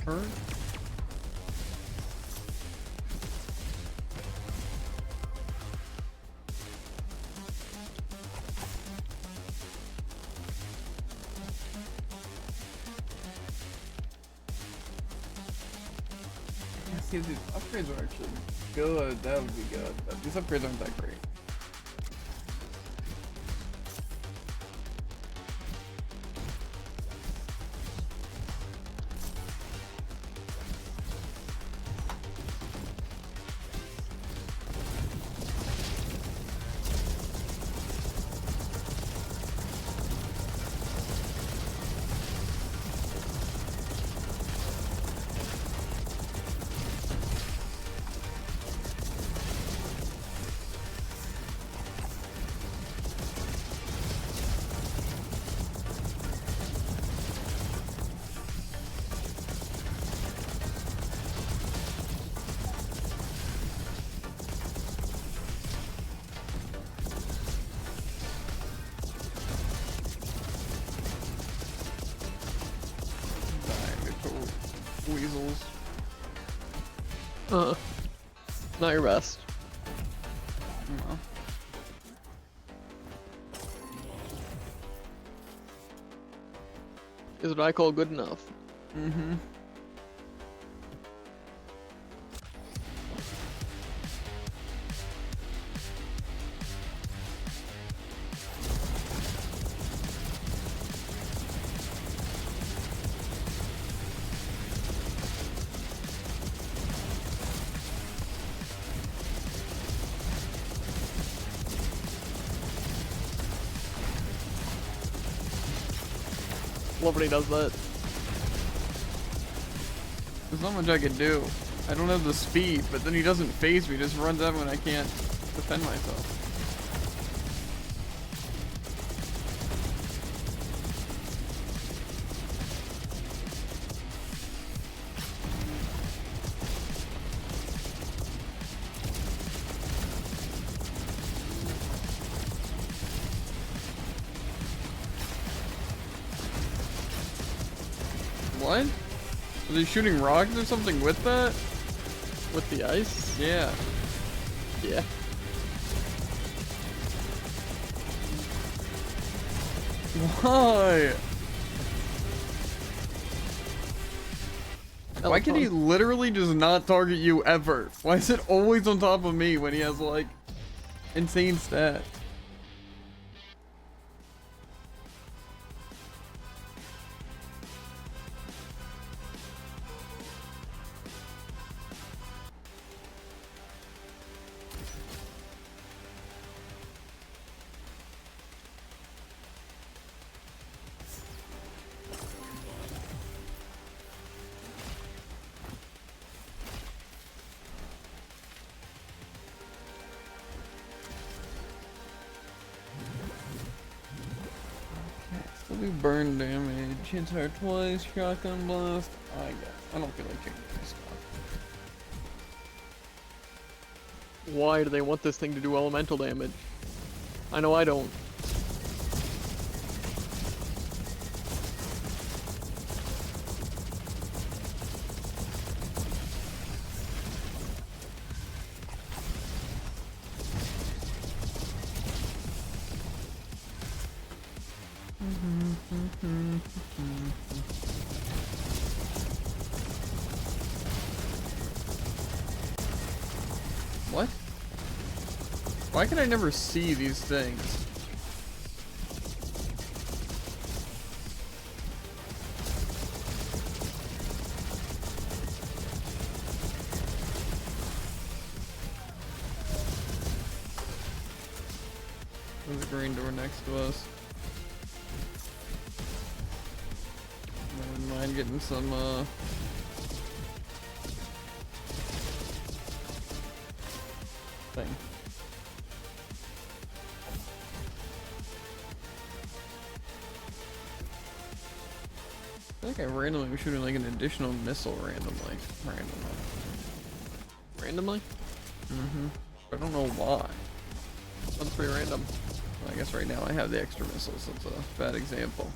hurt. Yeah, see, these upgrades are actually good. That would be good. But these upgrades aren't that great. Weasels. Not your best. No. Is what I call good enough. Mm-hmm. Love when he does that. There's not much I can do. I don't have the speed, but then he doesn't phase me, just runs out when I can't defend myself. What? Was he shooting rocks or something with that? With the ice? Yeah. Yeah. Why? That Why was can he fun. literally just not target you ever? Why is it always on top of me when he has like insane stats? Still do burn damage, hits her twice, shotgun blast. I guess. I don't feel like changing this stuff. Why do they want this thing to do elemental damage? I know I don't. What? Why can I never see these things? There's a green door next to us. I wouldn't mind getting some, thing. I feel like I randomly was shooting like an additional missile randomly. Randomly? Mm-hmm. I don't know why. Sounds pretty random. I guess right now I have the extra missiles, so it's a bad example.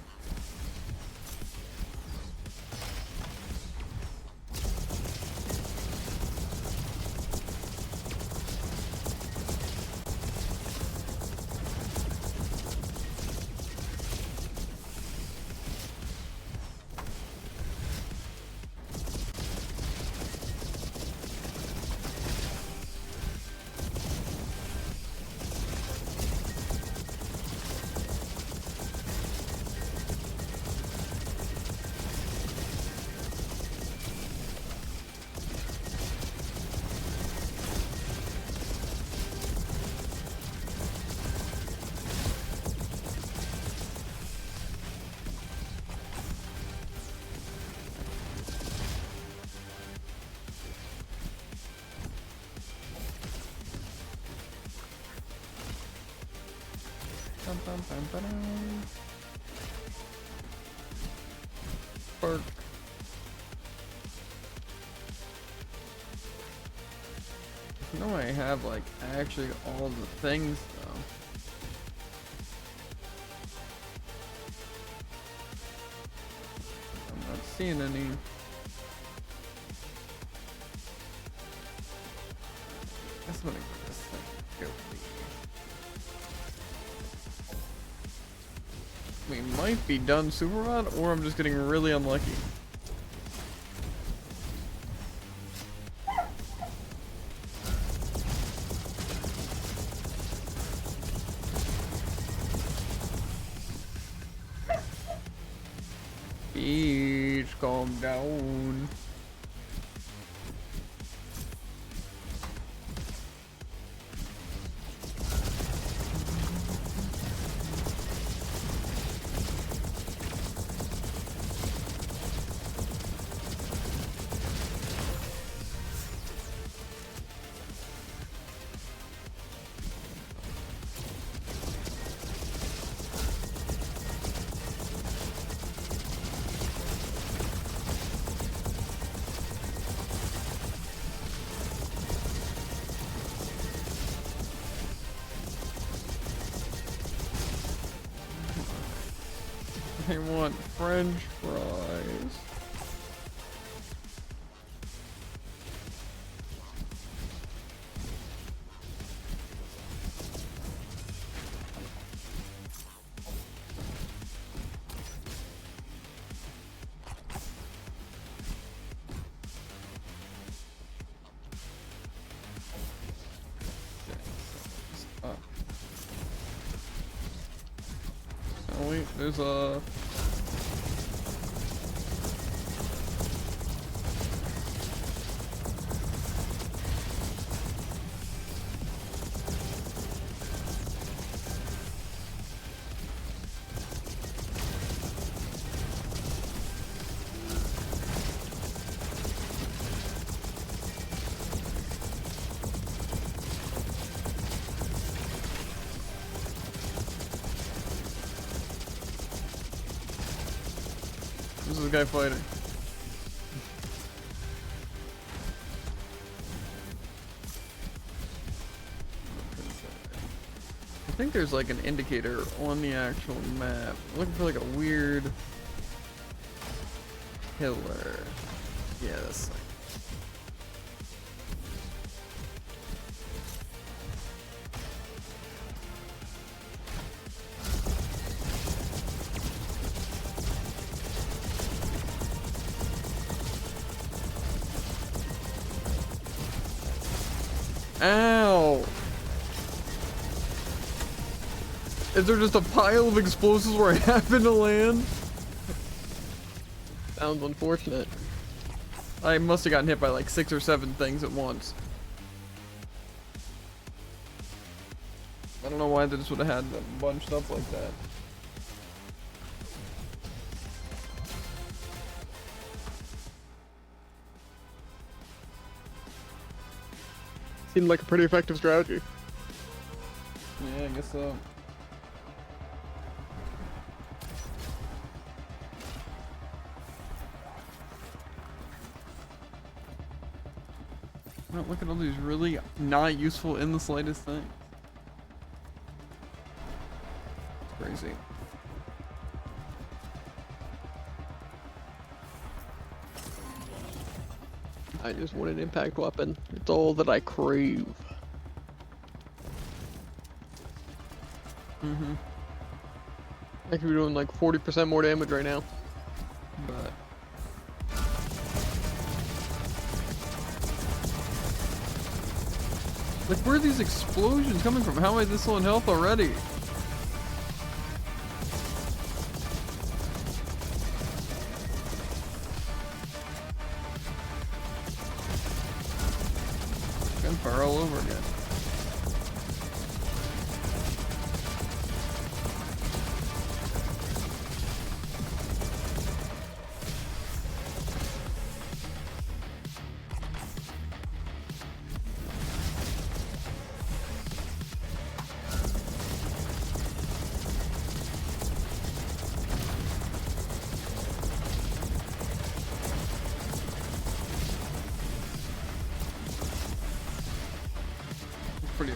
Bum, bum, bum, ba-dum. Park. No, I have like actually all the things though. I'm not seeing any. Guess I'm gonna give this thing a go. We might be done Super Rod, or I'm just getting really unlucky. Beach, calm down. I want French fries. Oh wait, there's a... This is a guy fighting. I think there's like an indicator on the actual map. I'm looking for like a weird pillar. Yeah, that's like... Ow! Is there just a pile of explosives where I happen to land? Sounds unfortunate. I must have gotten hit by like 6 or 7 things at once. I don't know why they just would have had them bunched up like that. Seemed like a pretty effective strategy. Yeah, I guess so. Oh, look at all these really not useful in the slightest things. It's crazy. I just want an impact weapon. It's all that I crave. Mm-hmm. I could be doing like 40% more damage right now. But like, where are these explosions coming from? How am I this low in health already? Gunfire all over again.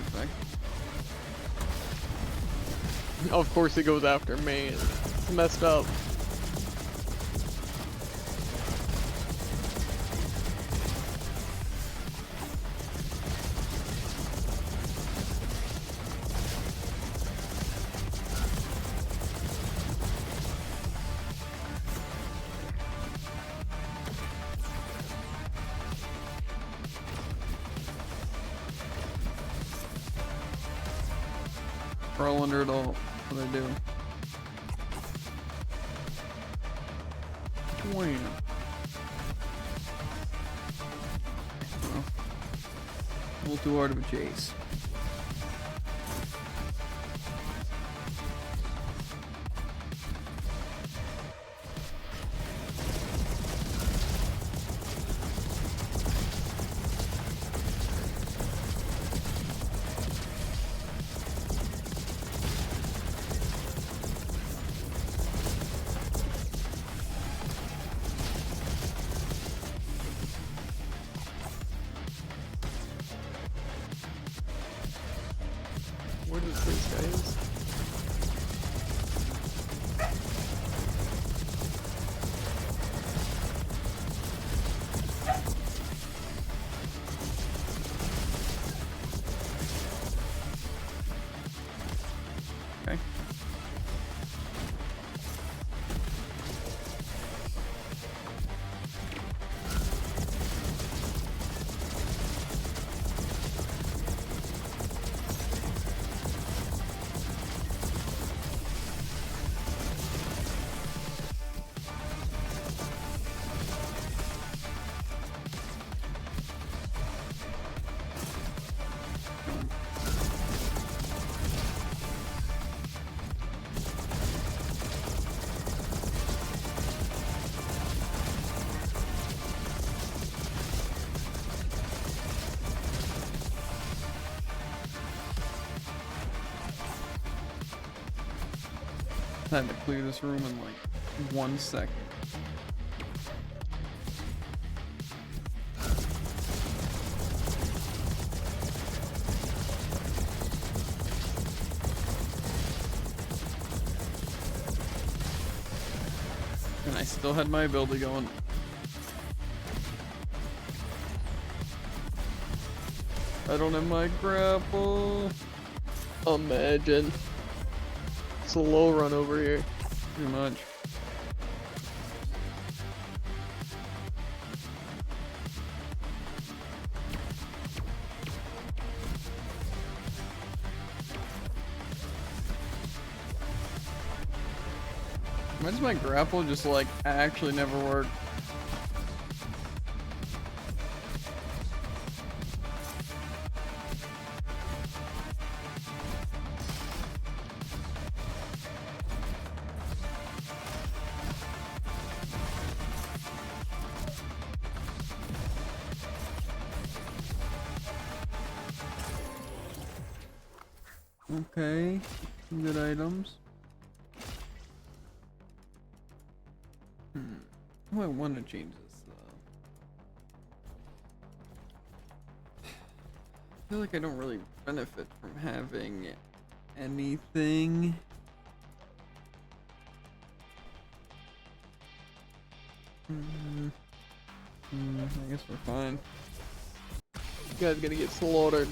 effective. Of course he goes after me. It's messed up. Crawl under it all. What I do. Wham. Well, a little too hard of a chase. Where does this guy is? Okay. I had to clear this room in like 1 second. And I still had my ability going. I don't have my grapple. Imagine. It's a low run over here. Too much. Why does my grapple just like actually never work? Okay, some good items. Oh, I want to change this though. I feel like I don't really benefit from having anything. I guess we're fine. You guys gonna get slaughtered.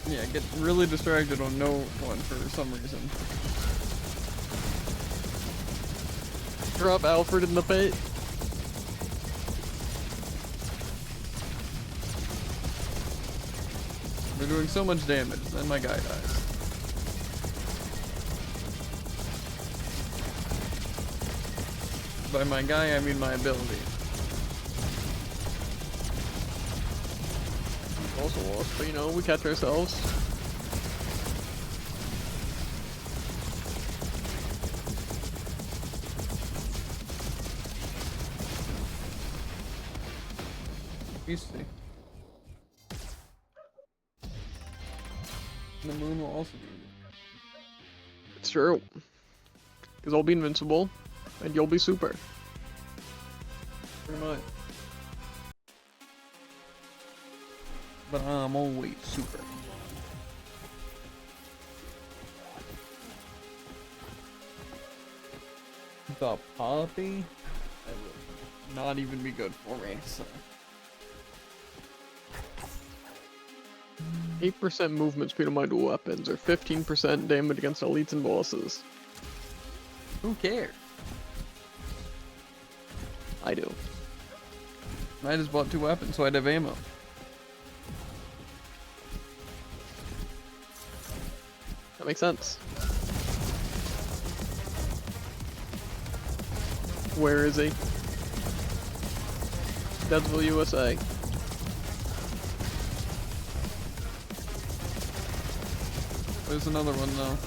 Yeah, get really distracted on no one for some reason. Drop Alfred in the pit. They're doing so much damage, then my guy dies. By my guy, I mean my ability. Also lost, but you know, we catch ourselves. You see. The moon will also be It's true. Because I'll be invincible, and you'll be super. Pretty much. But I'm always super. The poppy? That would not even be good for me, so. 8% movement speed on my dual weapons, or 15% damage against elites and bosses. Who cares? I do. I just bought 2 weapons, so I'd have ammo. That makes sense. Where is he? Deadsville, USA. There's another one though.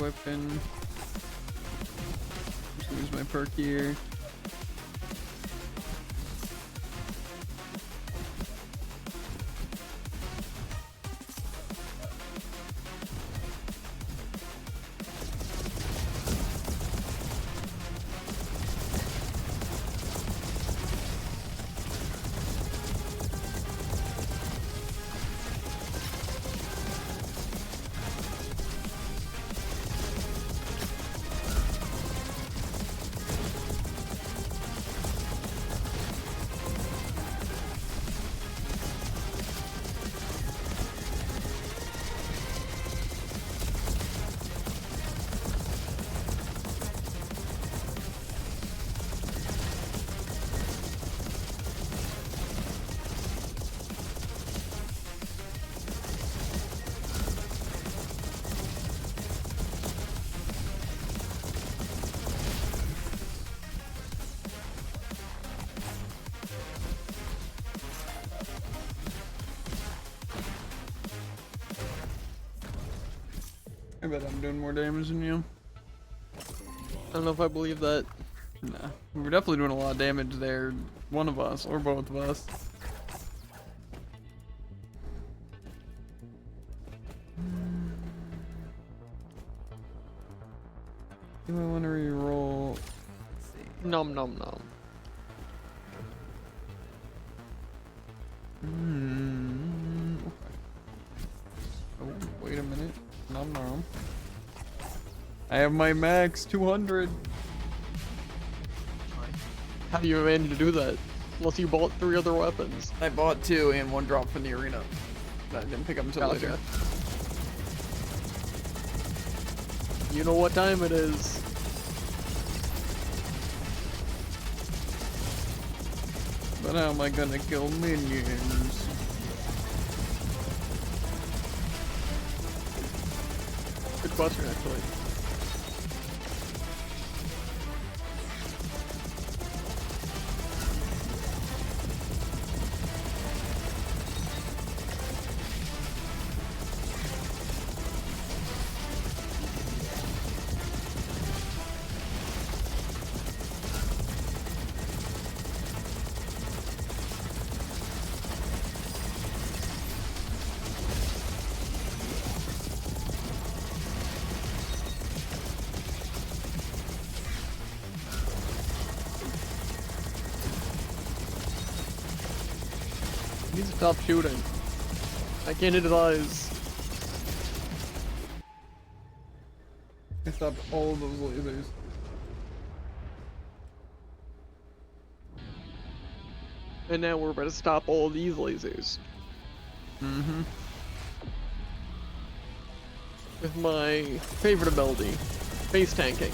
Weapon. Just use my perk here. I bet I'm doing more damage than you. I don't know if I believe that. Nah, we're definitely doing a lot of damage there. One of us, or both of us. Do I want to re-roll? Let's see. Nom nom nom. Okay. Oh, wait a minute. Nom nom. I have my max 200. How do you manage to do that? Unless you bought 3 other weapons. I bought 2 and 1 drop from the arena. That I didn't pick up until Gotcha. later. You know what time it is. But how am I gonna kill minions? Good question, actually. He needs to stop shooting. I can't hit his eyes. I stopped all of those lasers. And now we're about to stop all these lasers. Mm-hmm. With my favorite ability, face tanking.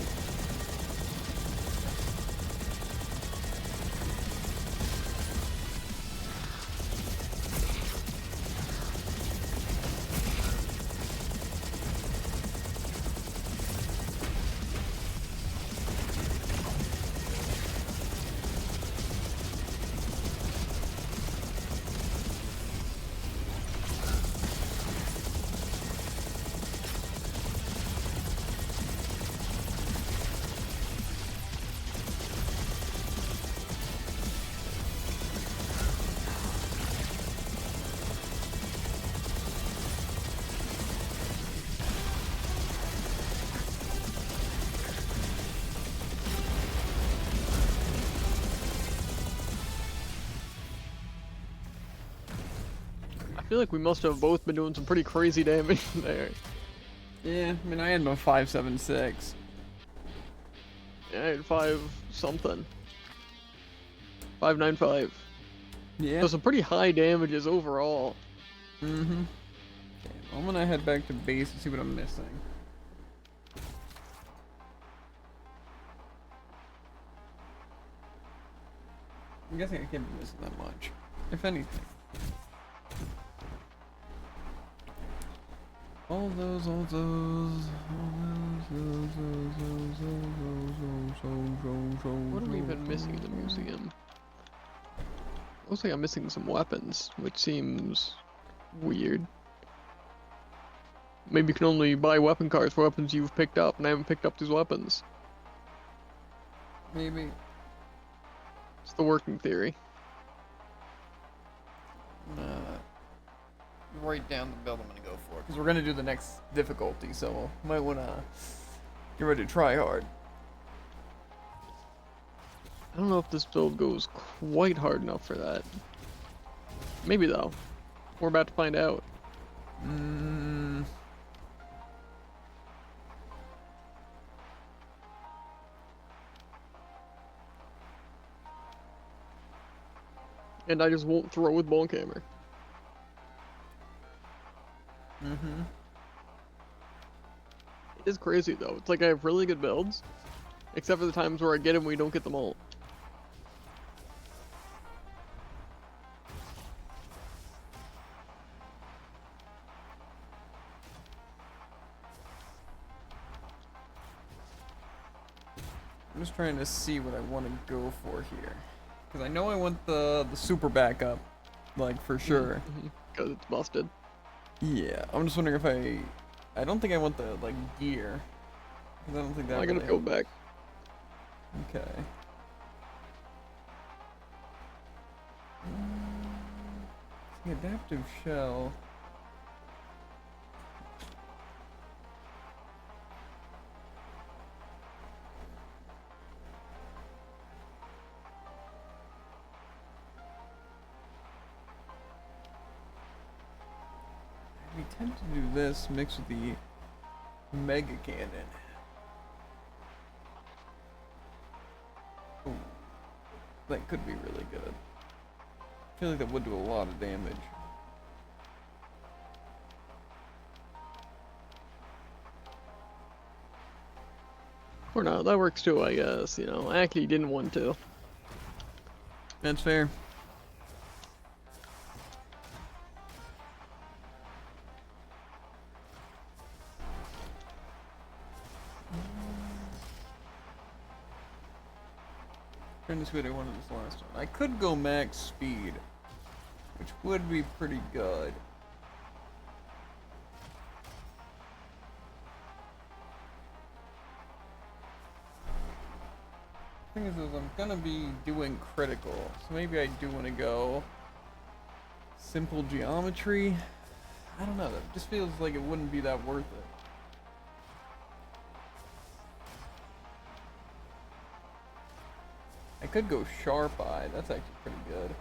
feel like we must have both been doing some pretty crazy damage there. Yeah, I mean, I had my 5.76. Yeah, I had 5 something. 5.95. Yeah. So some pretty high damages overall. Mm-hmm. Okay, I'm gonna head back to base and see what I'm missing. I'm guessing I can't be missing that much, if anything. All those. What have we been missing in the museum? Looks like I'm missing some weapons, which seems weird. Maybe you can only buy weapon cards for weapons you've picked up, and I haven't picked up these weapons. Maybe. It's the working theory. Write down the build I'm gonna go for, because we're gonna do the next difficulty, so might wanna get ready to try hard. I don't know if this build goes quite hard enough for that. Maybe though. We're about to find out. And I just won't throw with Bone Hammer. It is crazy though. It's like I have really good builds, except for the times where I get them, we don't get them all. I'm just trying to see what I want to go for here, because I know I want the super backup, like for sure. Because it's busted. Yeah, I'm just wondering if I don't think I want the like gear, because I don't think that. I gotta go back. Okay. The adaptive shell. We tend to do this mixed with the mega cannon. Ooh, that could be really good. I feel like that would do a lot of damage. Or not, that works too, I guess. You know, I actually didn't want to. That's fair. Trying to see what I wanted this last one. I could go max speed, which would be pretty good. The thing is I'm gonna be doing critical, so maybe I do want to go simple geometry. I don't know, that just feels like it wouldn't be that worth it. I could go sharp eye, that's actually pretty good.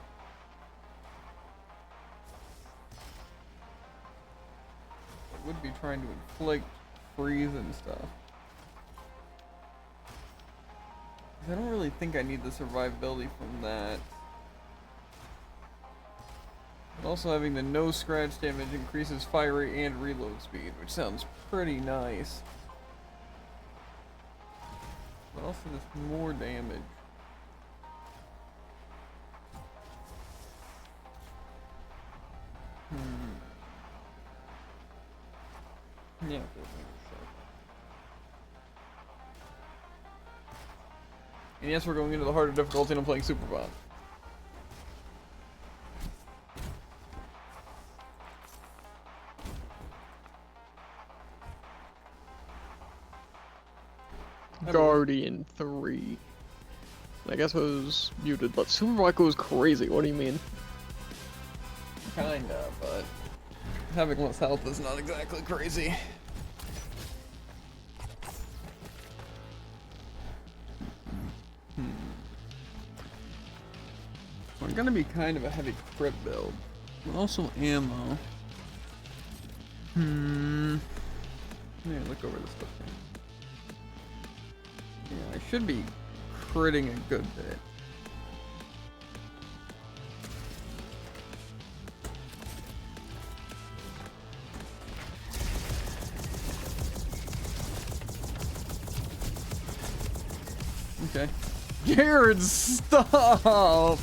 I would be trying to inflict freeze and stuff. I don't really think I need the survivability from that. But also having the no scratch damage increases fire rate and reload speed, which sounds pretty nice. But also does more damage. Yeah. And yes, we're going into the harder difficulty and I'm playing Superbot. Guardian 3. I guess it was muted, but Superbot goes crazy. What do you mean? Kinda, but having less health is not exactly crazy. I'm gonna be kind of a heavy crit build. Also ammo. Let me look over this stuff here. Yeah, I should be critting a good bit. Okay. Jared, stop!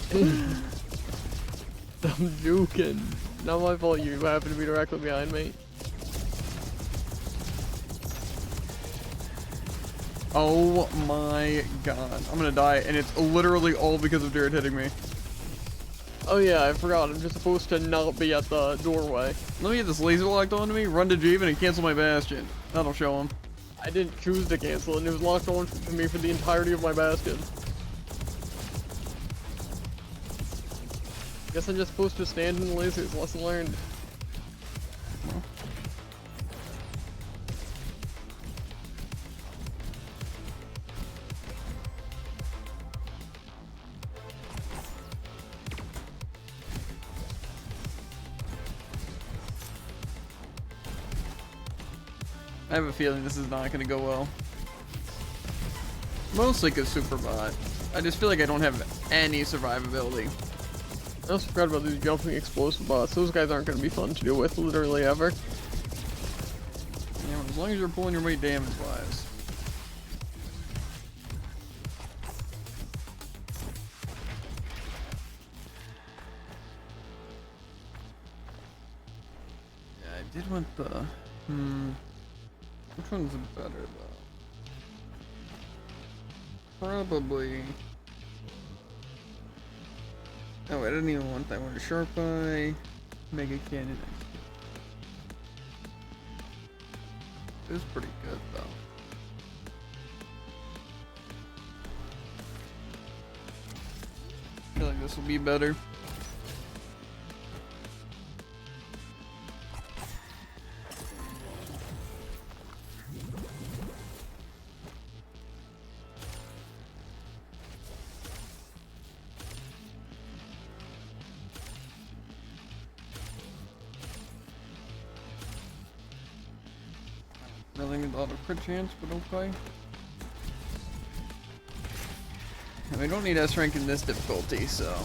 I'm joking. Not my fault you happen to be directly behind me. Oh my god. I'm gonna die, and it's literally all because of Jared hitting me. Oh yeah, I forgot. I'm just supposed to not be at the doorway. Let me get this laser locked onto me, run to Jeevan, and cancel my bastion. That'll show him. I didn't choose to cancel it, and it was locked on to me for the entirety of my bastion. Guess I'm just supposed to stand in the lasers. Lesson learned. Well. I have a feeling this is not gonna go well. Mostly because Superbot. I just feel like I don't have any survivability. I also forgot about these jumping explosive bots. Those guys aren't going to be fun to deal with, literally ever. Yeah, as long as you're pulling your weight damage-wise. Yeah, I did want the... Which one's better, though? Probably... Oh, I didn't even want that one. Sharp Eye, Mega Cannon. It was pretty good, though. I feel like this will be better. Nothing with a lot of crit chance, but okay. And we don't need S rank in this difficulty, so.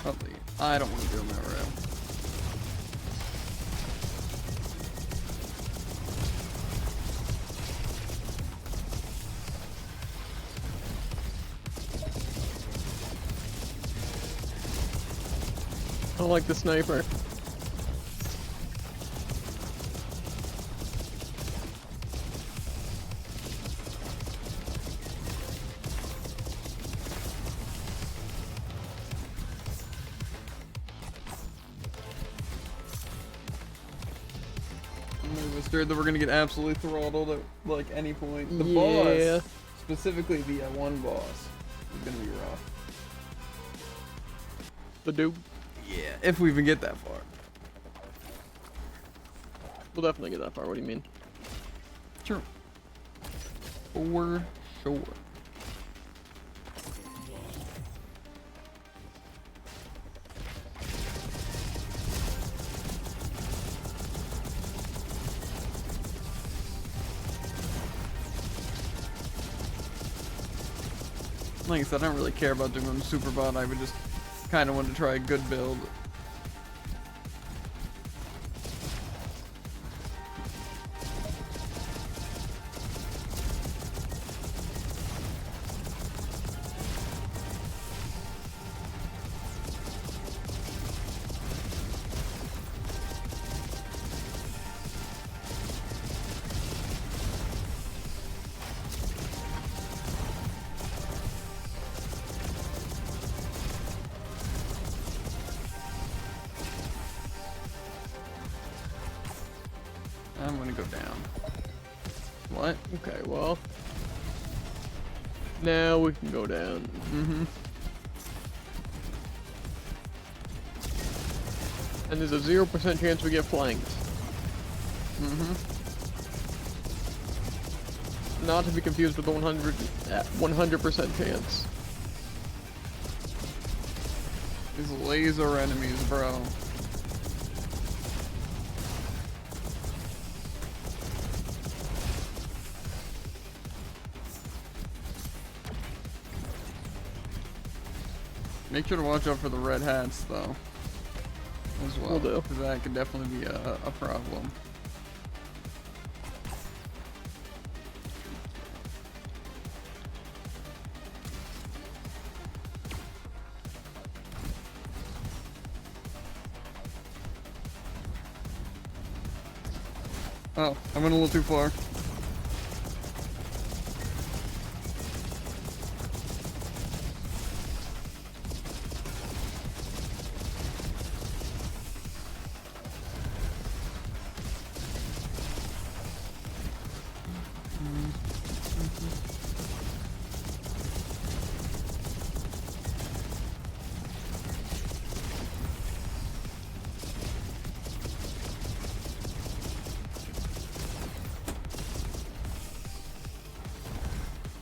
Probably. I don't want to do that route. I don't like the sniper. I'm scared that we're gonna get absolutely throttled at like any point. The Yeah. boss, specifically the one boss, is gonna be rough. The dude. Yeah, if we even get that far. We'll definitely get that far. What do you mean? Sure. For sure. Like I said, I don't really care about doing super bot. I would just kind of want to try a good build. I'm gonna go down. What? Okay, well. Now we can go down. Mm-hmm. And there's a 0% chance we get flanked. Mm-hmm. Not to be confused with the 100% chance. These laser enemies, bro. Make sure to watch out for the red hats, though, as well. Will do. Because that could definitely be a problem. Oh, I went a little too far.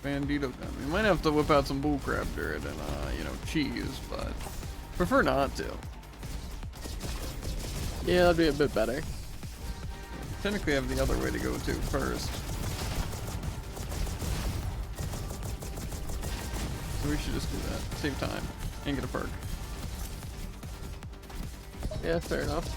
Bandito gun. We might have to whip out some bullcrap dirt and, you know, cheese, but prefer not to. Yeah, that'd be a bit better. Technically, I have the other way to go to first. So we should just do that. Save time and get a perk. Yeah, fair enough.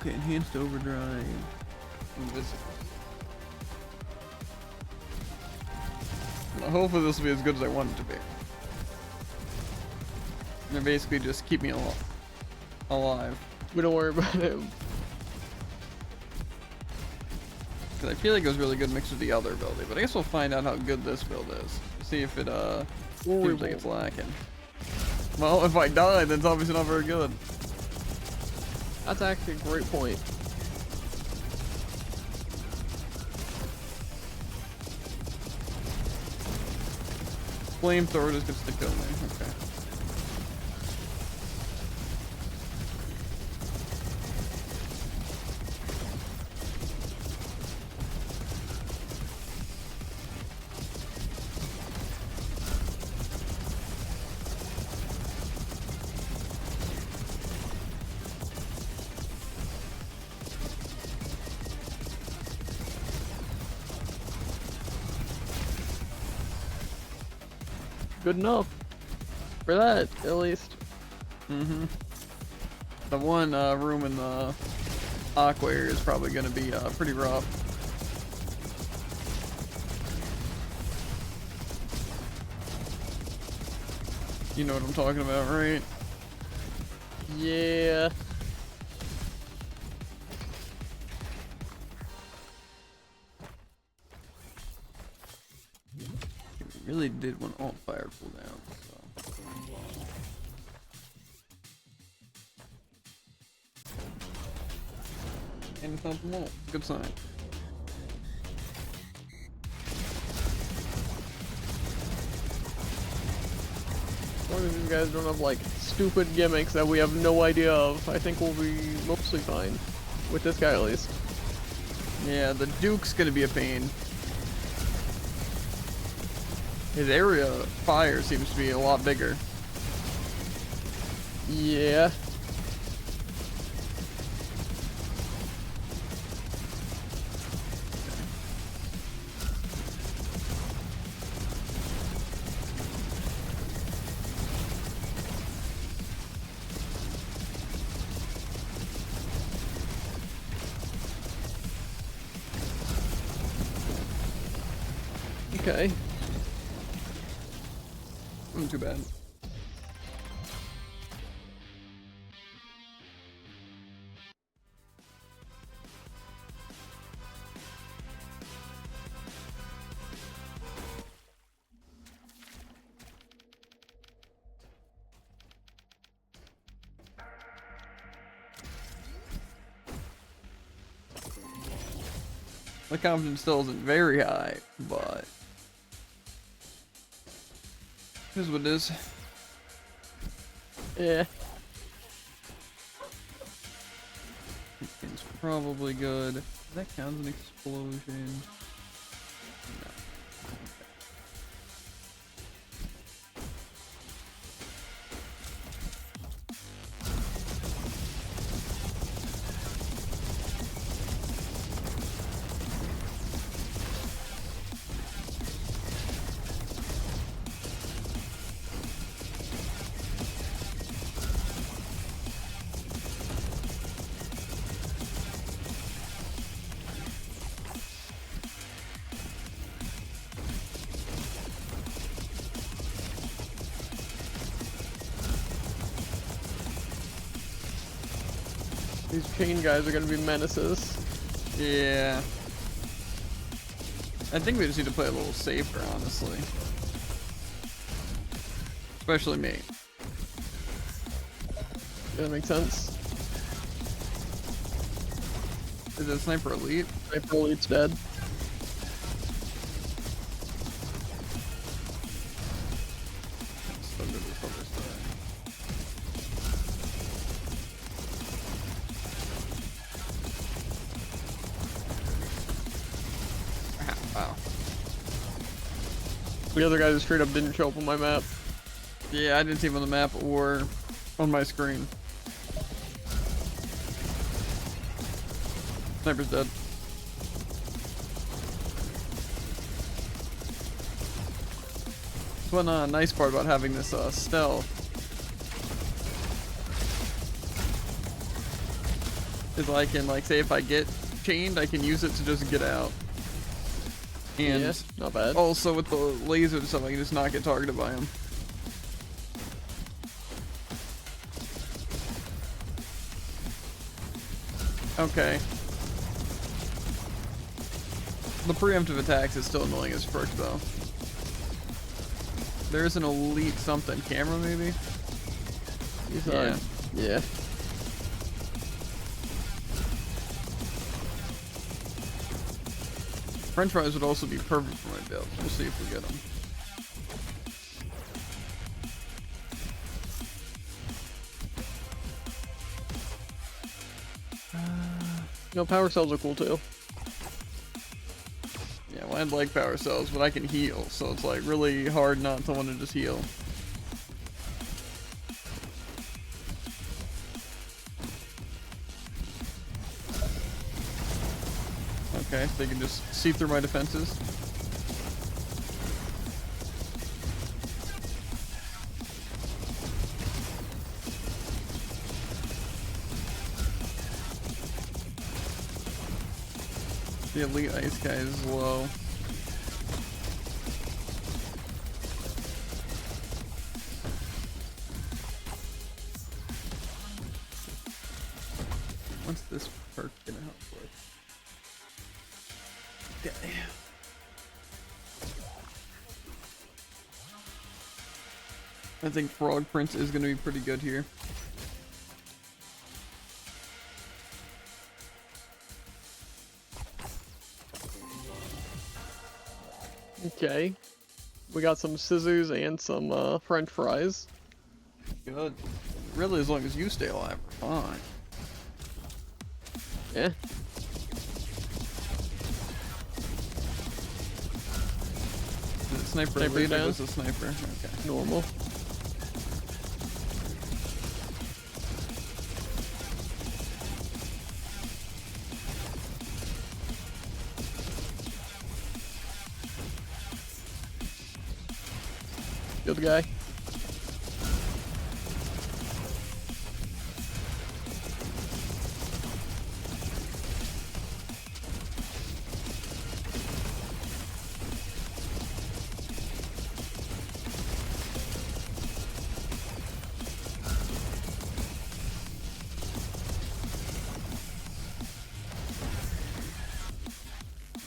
Okay, enhanced overdrive. Invisible. Well, hopefully this will be as good as I want it to be. And basically just keep me alive. We don't worry about it. Because I feel like it was really good mixed with the other build, but I guess we'll find out how good this build is. See if it seems like it's lacking. Well, if I die, then it's obviously not very good. That's actually a great point. Flamethrower just gets to kill me. Okay. Good enough. For that, at least. Mm-hmm. The one room in the aqua area is probably going to be pretty rough. You know what I'm talking about, right? Yeah. Really did want alt fire cooldown, so. And it's not the mole. Good sign. As long as these guys don't have like stupid gimmicks that we have no idea of, I think we'll be mostly fine. With this guy at least. Yeah, the Duke's gonna be a pain. His area of fire seems to be a lot bigger. Yeah. Okay. Not too bad. The confidence still isn't very high, but it is what it is. Yeah. It's probably good. Does that count as an explosion? No. These chain guys are gonna be menaces. Yeah. I think we just need to play a little safer, honestly. Especially me. Does that make sense? Is it Sniper Elite? Sniper Elite's dead. Still good with other stuff. Wow. The other guys straight up didn't show up on my map. Yeah, I didn't see him on the map or on my screen. Sniper's dead. That's one nice part about having this stealth. Is I can, like, say if I get chained, I can use it to just get out. And Yeah, not bad. also with the laser and stuff, I can just not get targeted by him. Okay. The preemptive attacks is still annoying as frick, though. There's an elite something. Camera, maybe? He's Yeah. Yeah. French fries would also be perfect for my build. We'll see if we get them. No, power cells are cool too. Yeah, well, I'd like power cells, but I can heal, so it's like really hard not to want to just heal. Okay, they can just see through my defenses. The elite ice guy is low. What's this perk gonna help with? Okay. I think Frog Prince is gonna be pretty good here. Okay. We got some scissors and some French fries. Good. Really, as long as you stay alive, we're fine. Yeah. Is it sniper Sniper elite or down? just a sniper? Okay. Normal. Good guy.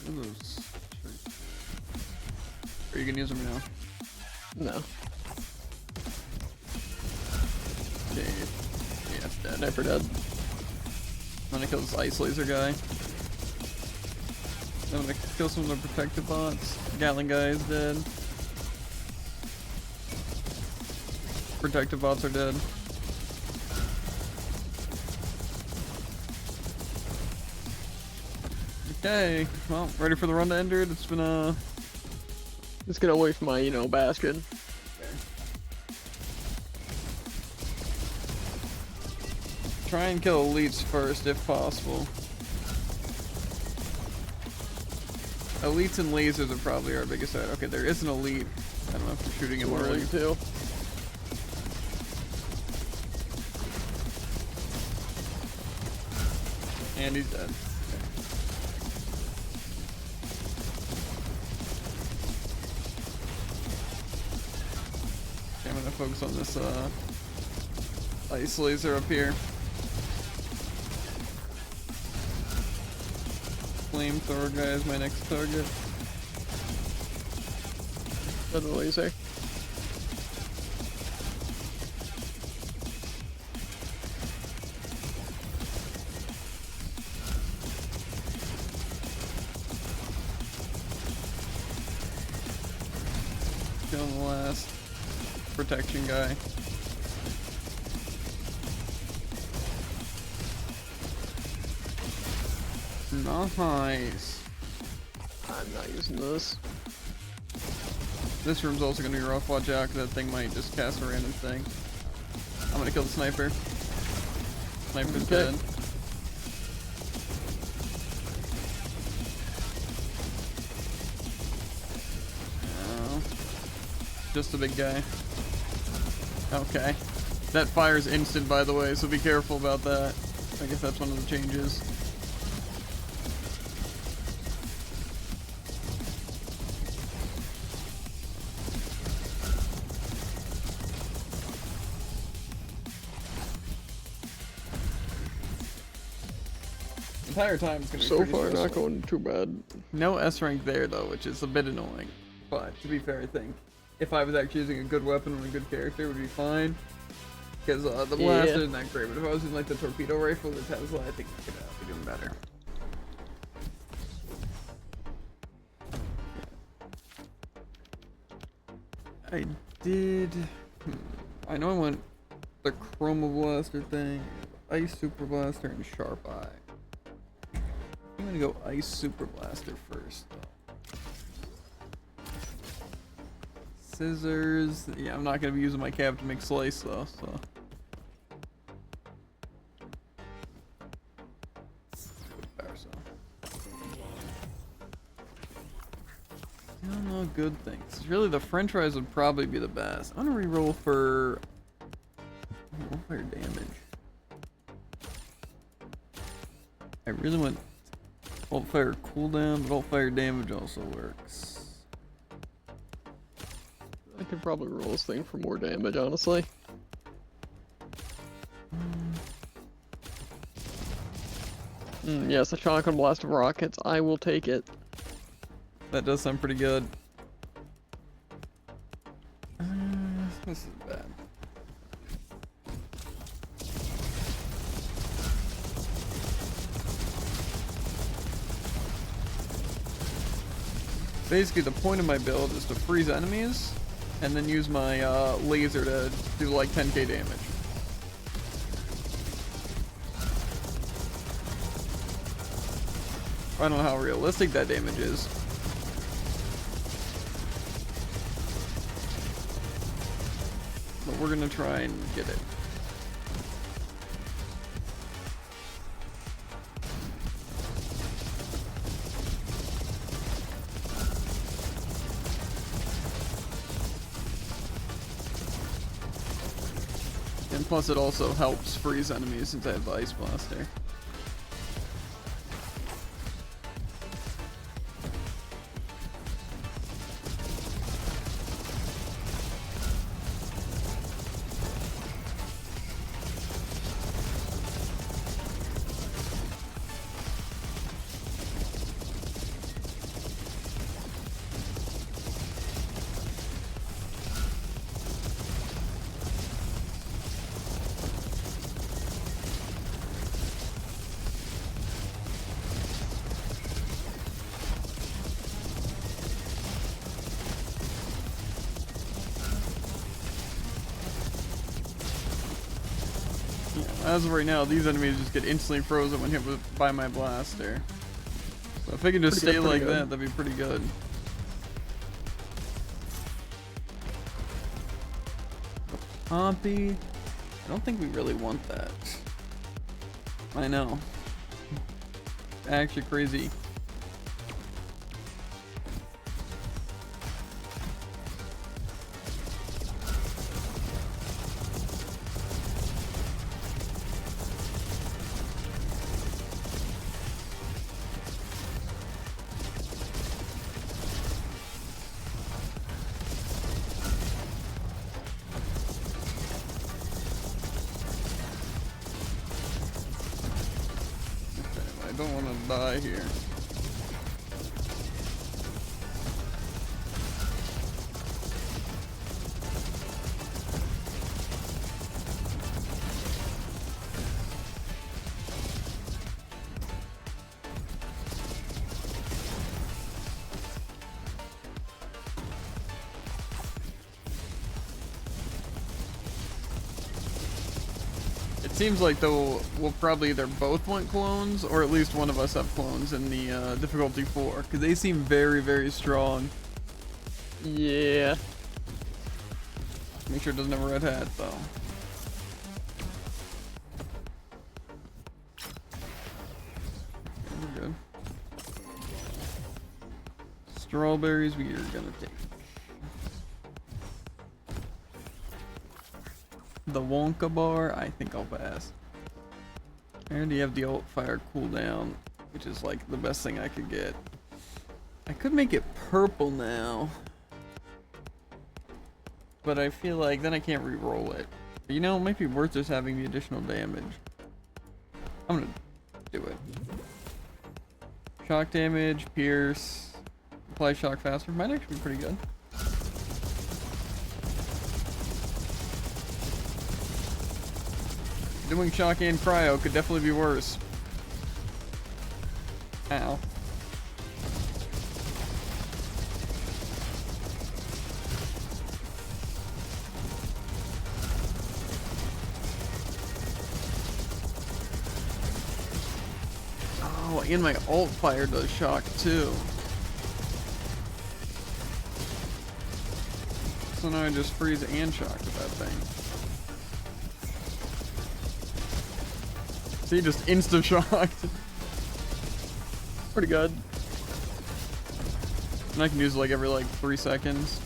Those... Are you gonna use them now? No. Okay. Yeah, it's dead. Sniper dead. I'm gonna kill this ice laser guy. I'm gonna kill some of the protective bots. Gatling guy is dead. Protective bots are dead. Okay, well, ready for the run to end it. It's been a... Just get away from my, basket. Try and kill elites first if possible. Elites and lasers are probably our biggest threat. Okay, there is an elite. I don't know if we're shooting him already. Too. And he's dead. Okay, I'm gonna focus on this ice laser up here. Flamethrower guy is my next target. Another laser. Killing the last protection guy. Nice. I'm not using this. This room's also gonna be rough. Watch out, 'cause that thing might just cast a random thing. I'm gonna kill the sniper. Sniper's dead. Oh. Just a big guy. Okay. That fire's instant, by the way, so be careful about that. I guess that's one of the changes. Entire time it's gonna be So pretty far, not stressful. going too bad. No S rank there though, which is a bit annoying. But to be fair, I think if I was actually using a good weapon and a good character, it would be fine. Because the blaster isn't that great, but if I was using like the torpedo rifle, the Tesla, I think I could be doing better. I did. I know I went the Chroma Blaster thing, Ice Super Blaster, and Sharp Eye. I'm gonna go Ice Super Blaster first, though. Scissors. Yeah, I'm not gonna be using my cab to make slice, though, so. No good things. Really, the French fries would probably be the best. I'm gonna reroll for fire damage. I really want alt fire cooldown, but alt fire damage also works. I could probably roll this thing for more damage, honestly. Yes, a shotgun blast of rockets. I will take it. That does sound pretty good. This is bad. Basically, the point of my build is to freeze enemies, and then use my laser to do like 10k damage. I don't know how realistic that damage is. But we're gonna try and get it. And plus it also helps freeze enemies since I have the Ice Blaster. As of right now, these enemies just get instantly frozen when hit by my blaster. So if I can just stay like that, that'd be pretty good. Pompey. I don't think we really want that. I know. Actually crazy. I don't want to die here. It seems like though we'll probably either both want clones or at least one of us have clones in the difficulty 4 because they seem very, very strong. Yeah. Make sure it doesn't have a red hat though. Okay, we're good. Strawberries we are gonna take. The Wonka bar, I think I'll pass. I already have the alt fire cooldown, which is like the best thing I could get. I could make it purple now, but I feel like then I can't re-roll it. But, you know, it might be worth just having the additional damage. I'm gonna do it. Shock damage, pierce, apply shock faster. Might actually be pretty good. Doing shock and cryo could definitely be worse. Ow. Oh, and my alt fire does shock too. So now I just freeze and shock with that thing. See, just insta-shocked. Pretty good. And I can use it like every like 3 seconds.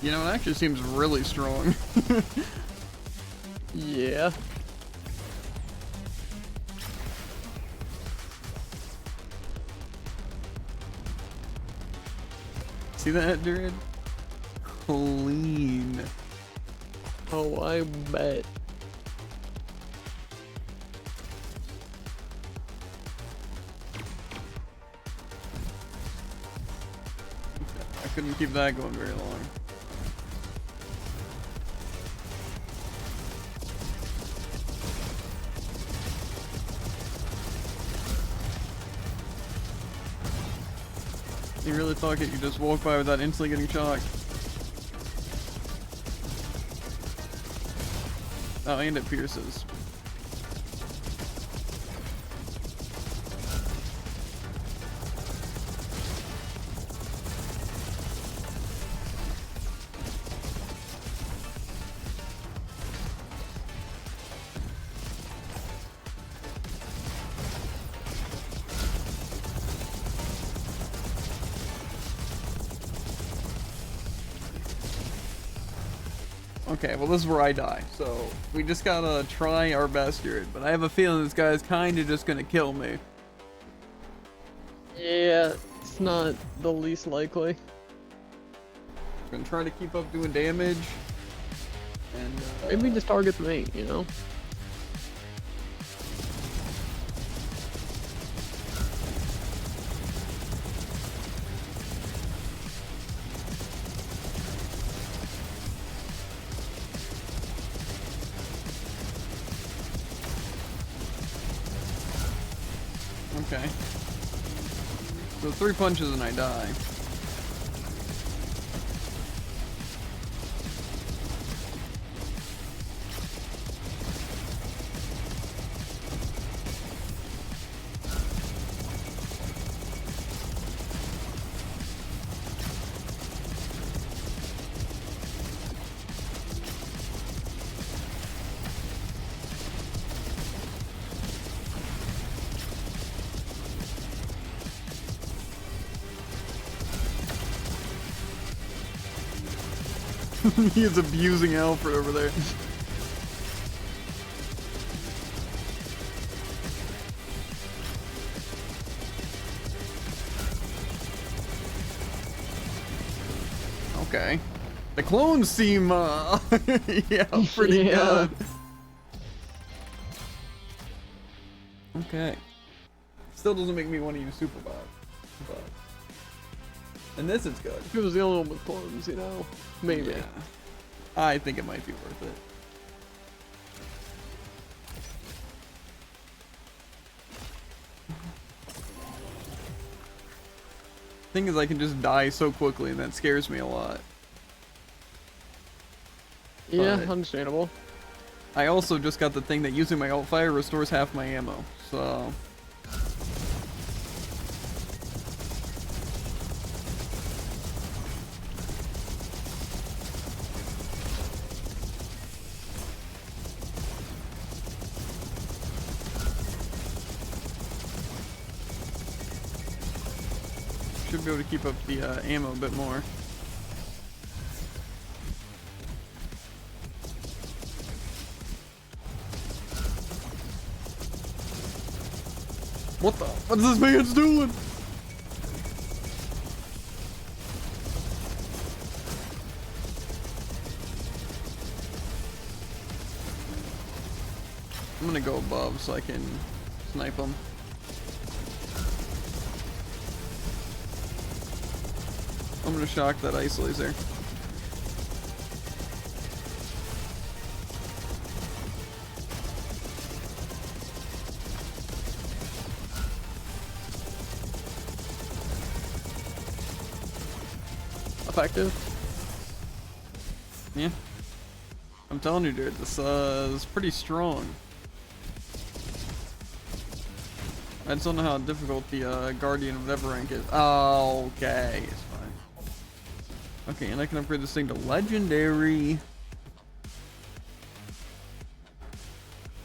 You know, it actually seems really strong. Yeah. See that, Druid? Clean. Oh, I bet. I couldn't keep that going very long. You really thought you could just walk by without instantly getting shocked. Oh, and it pierces. Okay, well this is where I die, so we just gotta try our best here, but I have a feeling this guy's kinda just gonna kill me. Yeah, it's not the least likely. Gonna try to keep up doing damage. And Maybe just target the mate, you know? okay. So 3 punches and I die. He is abusing Alfred over there. Okay. The clones seem, yeah, pretty Yeah. good. Okay. Still doesn't make me want to use Superbot, but... And this is good. If it was the only one with clones, you know? Maybe. Yeah. I think it might be worth it. Thing is, I can just die so quickly, and that scares me a lot. Yeah, But- understandable. I also just got the thing that using my alt fire restores half my ammo, so... Should be able to keep up the ammo a bit more. What is this man's doing? I'm gonna go above so I can snipe him. I'm gonna shock that ice laser. Effective. Yeah. I'm telling you, dude, this is pretty strong. I just don't know how difficult the Guardian of whatever rank is. Oh, okay, it's fine. Okay, and I can upgrade this thing to Legendary.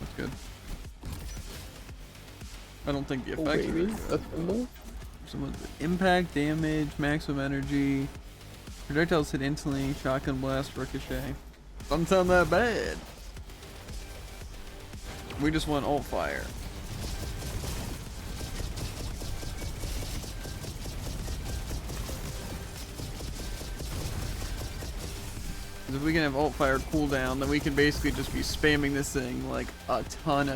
That's good. I don't think the Oh, effects baby. are good. That's cool. Some impact, damage, maximum energy. Projectiles hit instantly, shotgun blast, ricochet. Doesn't sound that bad. We just want alt fire. If we can have alt fire cooldown, then we can basically just be spamming this thing like a ton.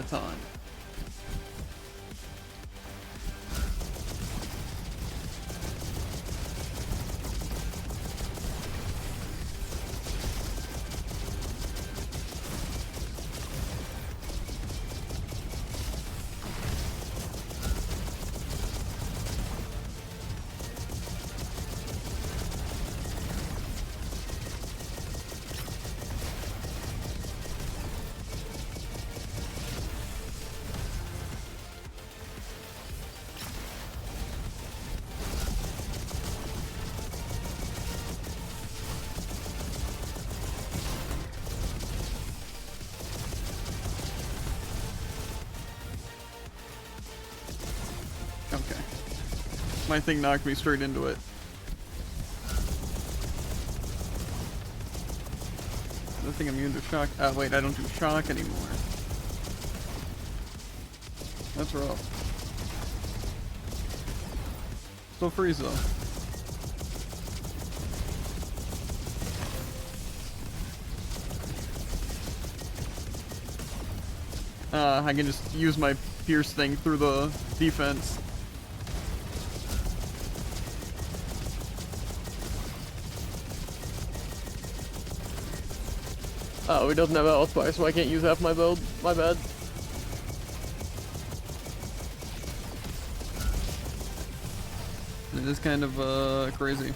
Okay. My thing knocked me straight into it. I think I'm immune to shock. Wait, I don't do shock anymore. That's rough. Still freeze though. I can just use my pierce thing through the defense. Oh, he doesn't have health bar, so I can't use half my build. My bad. It is kind of crazy.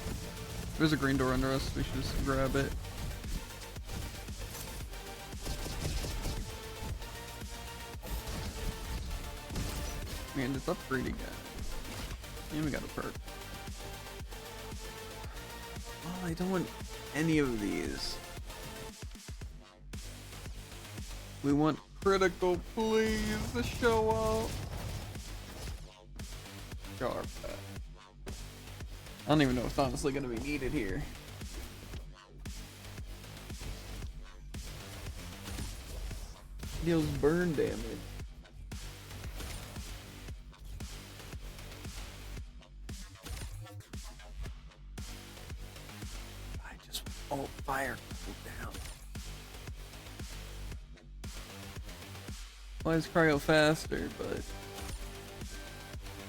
There's a green door under us. We should just grab it. Man, it's upgrading again. And we got a perk. Oh, I don't want any of these. We want critical, please, to show up. Sharp. I don't even know if it's honestly going to be needed here. Deals burn damage. I just alt fire down. Why is cryo faster, but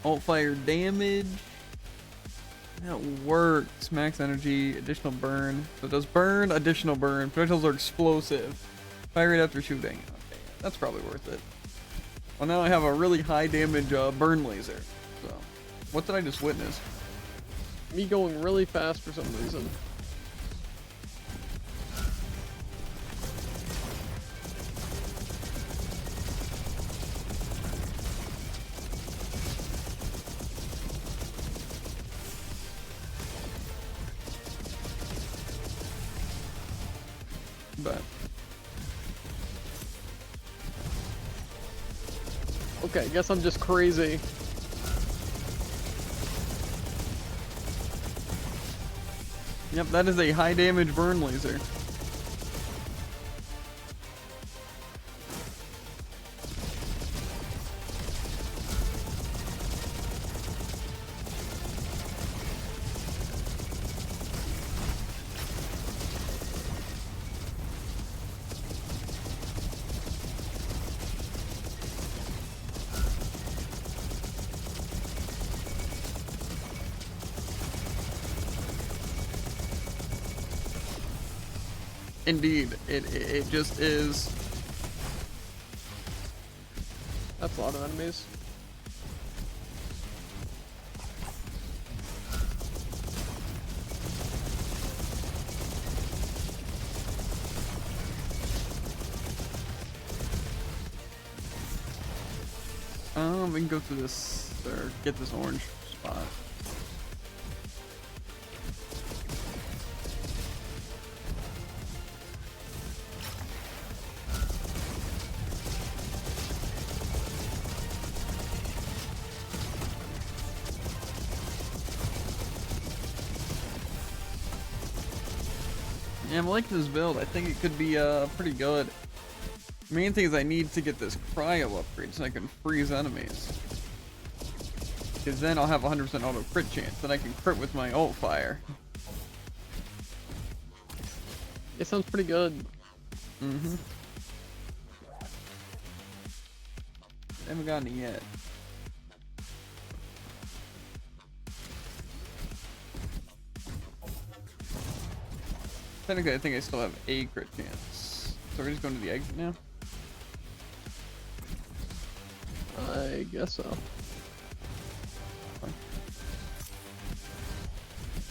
alt fire damage? That works. Max energy, additional burn. So it does burn, additional burn. Projectiles are explosive. Fire rate after shooting. Okay, that's probably worth it. Well, now I have a really high damage burn laser. So, what did I just witness? Me going really fast for some reason. But okay, guess I'm just crazy. Yep, that is a high damage burn laser. Indeed, it just is. That's a lot of enemies. We can go through this, or get this orange spot. Yeah, I'm liking this build. I think it could be pretty good. Main thing is I need to get this cryo upgrade so I can freeze enemies. Because then I'll have 100% auto crit chance. Then I can crit with my ult fire. It sounds pretty good. Mm-hmm. Haven't gotten it yet. Technically, I think I still have a crit chance. So we're just going to the exit now? I guess so.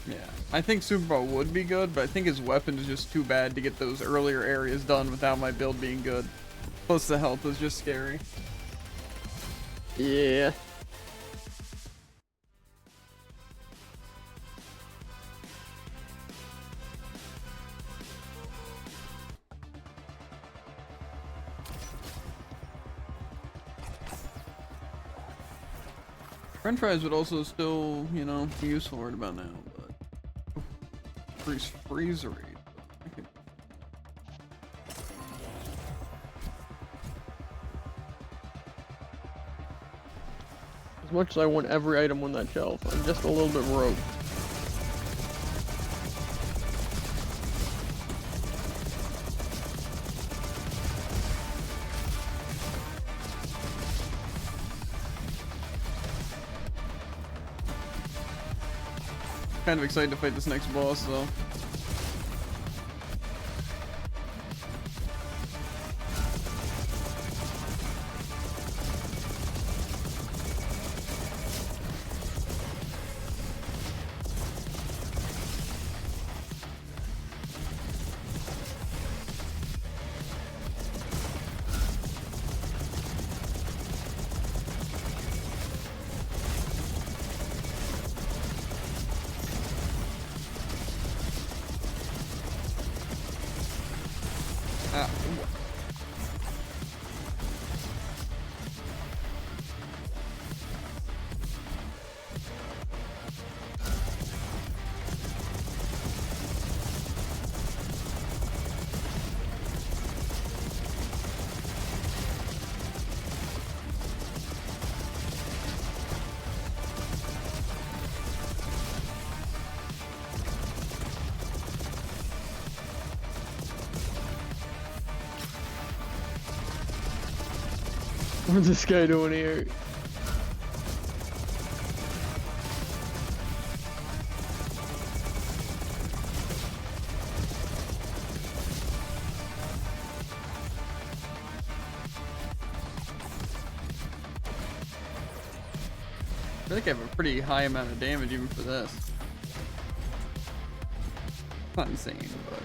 Yeah. I think Super Bowl would be good, but I think his weapon is just too bad to get those earlier areas done without my build being good. Plus the health is just scary. Yeah. French fries would also still, you know, be useful right about now, but freeze rate. Okay. As much as I want every item on that shelf, I'm just a little bit broke. Kind of excited to fight this next boss, though. Ah. What's this guy doing here? I feel like I have a pretty high amount of damage even for this. Not insane, but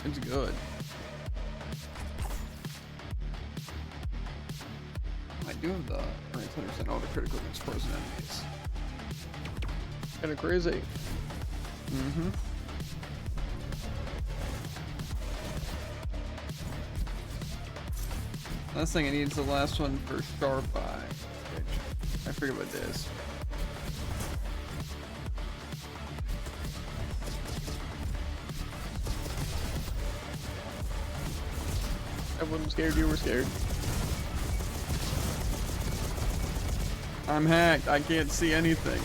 it's good. I do have the 100% auto critical against frozen enemies. Kinda crazy. Mm-hmm. Last thing I need is the last one for Sharp Eye, which I forget what it is. I wasn't scared, you were scared. I'm hacked. I can't see anything.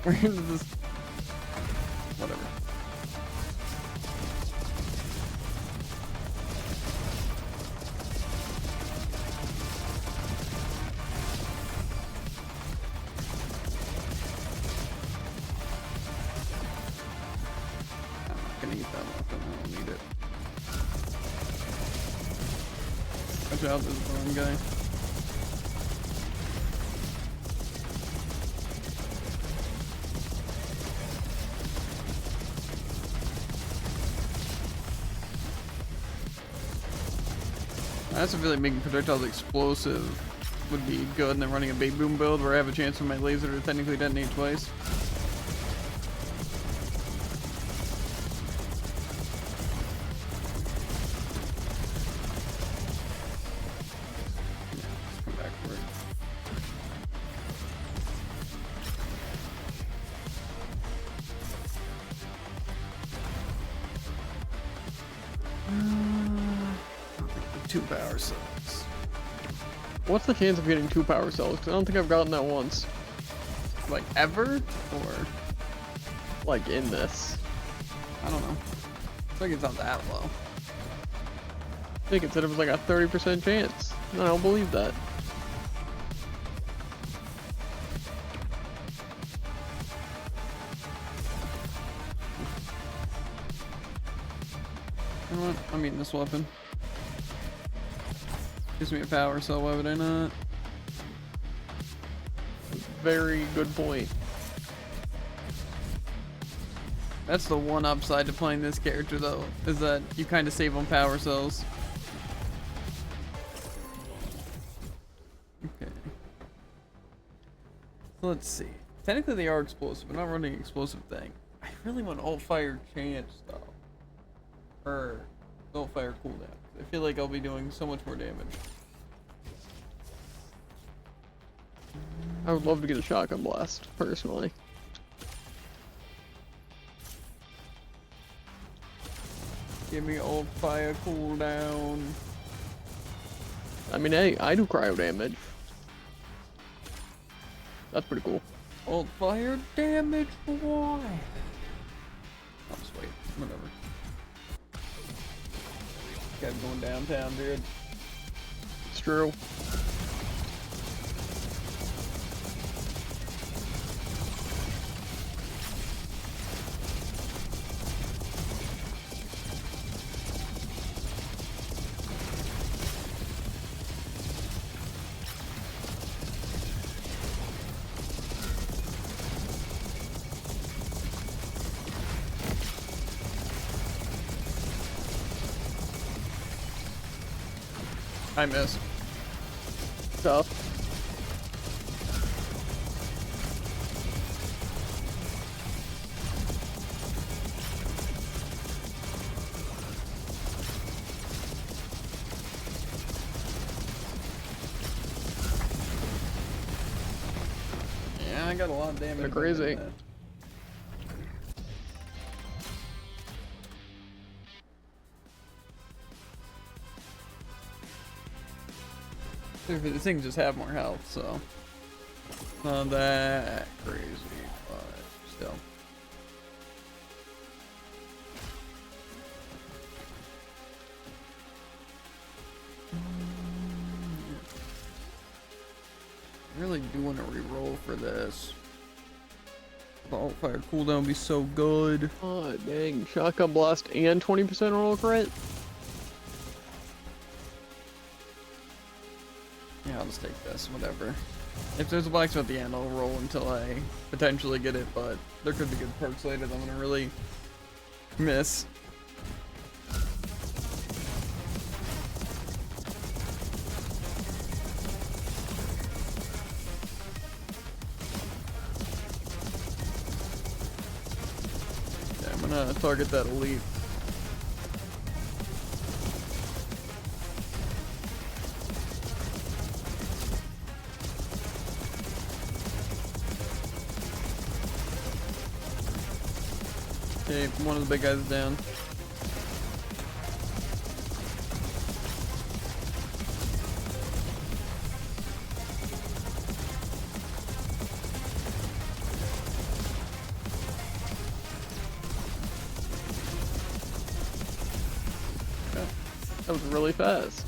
Where did this? Whatever. I'm not gonna eat that muffin. I don't need it. Watch out, there's a bone guy. I also feel like making projectiles explosive would be good, and then running a big boom build where I have a chance for my laser to technically detonate twice. Let's come back for it. Two power cells. What's the chance of getting 2 power cells? 'Cause I don't think I've gotten that once. Like ever? Or Like in this. I don't know. I think it's not that low. I think it said it was like a 30% chance. No, I don't believe that. You know what? I'm eating this weapon. Gives me a power cell, why would I not? Very good point. That's the one upside to playing this character though, is that you kind of save on power cells. Okay. So let's see. Technically they are explosive, but not running an explosive thing. I really want alt fire chance though. Or alt fire cooldown. I feel like I'll be doing so much more damage. I would love to get a shotgun blast, personally. Give me ult fire cooldown. I mean, hey, I do cryo damage. That's pretty cool. Ult fire damage, boy. I'll just wait. Whatever. Guy's going downtown, dude. It's true. I missed. Tough. Yeah, I got a lot of damage. They're crazy. The things just have more health, so not that crazy, but still. I really do want to re-roll for this. Ult fire cooldown would be so good. Oh, dang. Shotgun blast and 20% roll crit? Yeah, I'll just take this, whatever. If there's a blacksmith at the end, I'll roll until I potentially get it, but there could be good perks later that I'm gonna really miss. Yeah, I'm gonna target that elite. Okay, one of the big guys is down. That was really fast.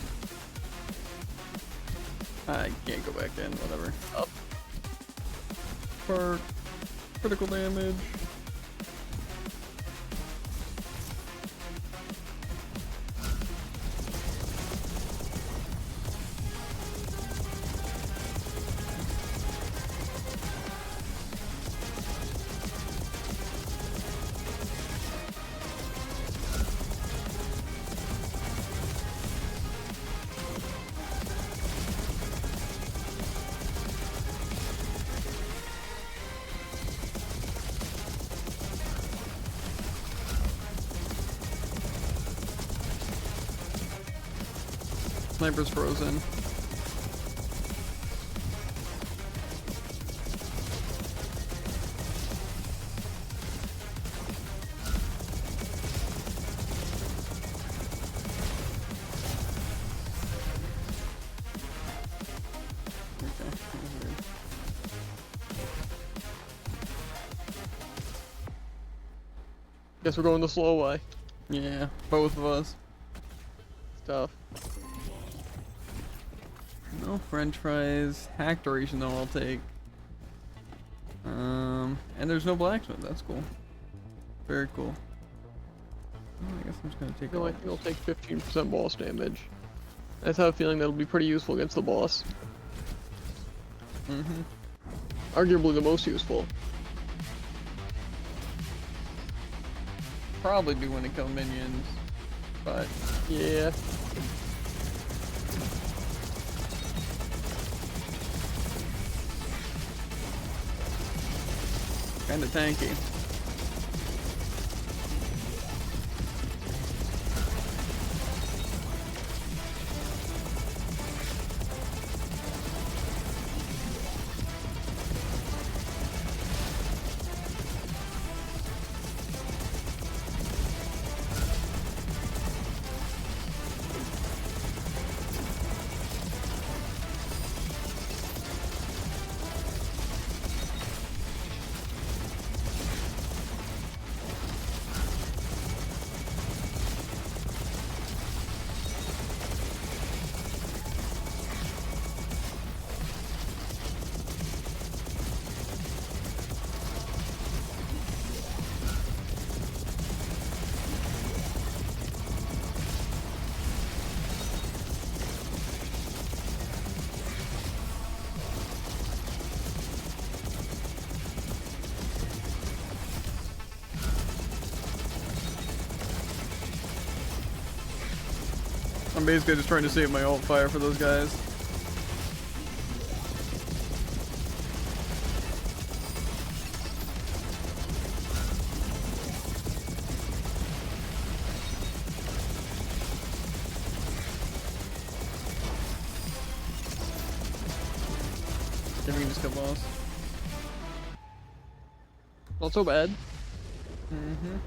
I can't go back in, whatever. Up. For critical damage. Sniper's frozen. Okay, that was weird. Guess we're going the slow way. Yeah, both of us. It's tough. No french fries. Hack duration though I'll take. And there's no blacksmith, that's cool. Very cool. Oh, I guess I'm just gonna take No, all I think I'll take 15% boss damage. I just have a feeling that'll be pretty useful against the boss. Mm-hmm. Arguably the most useful. Probably do when it kill minions, but Yeah. kinda tanky. I'm basically just trying to save my ult fire for those guys. Then we can just kill boss. Not so bad. Mm-hmm.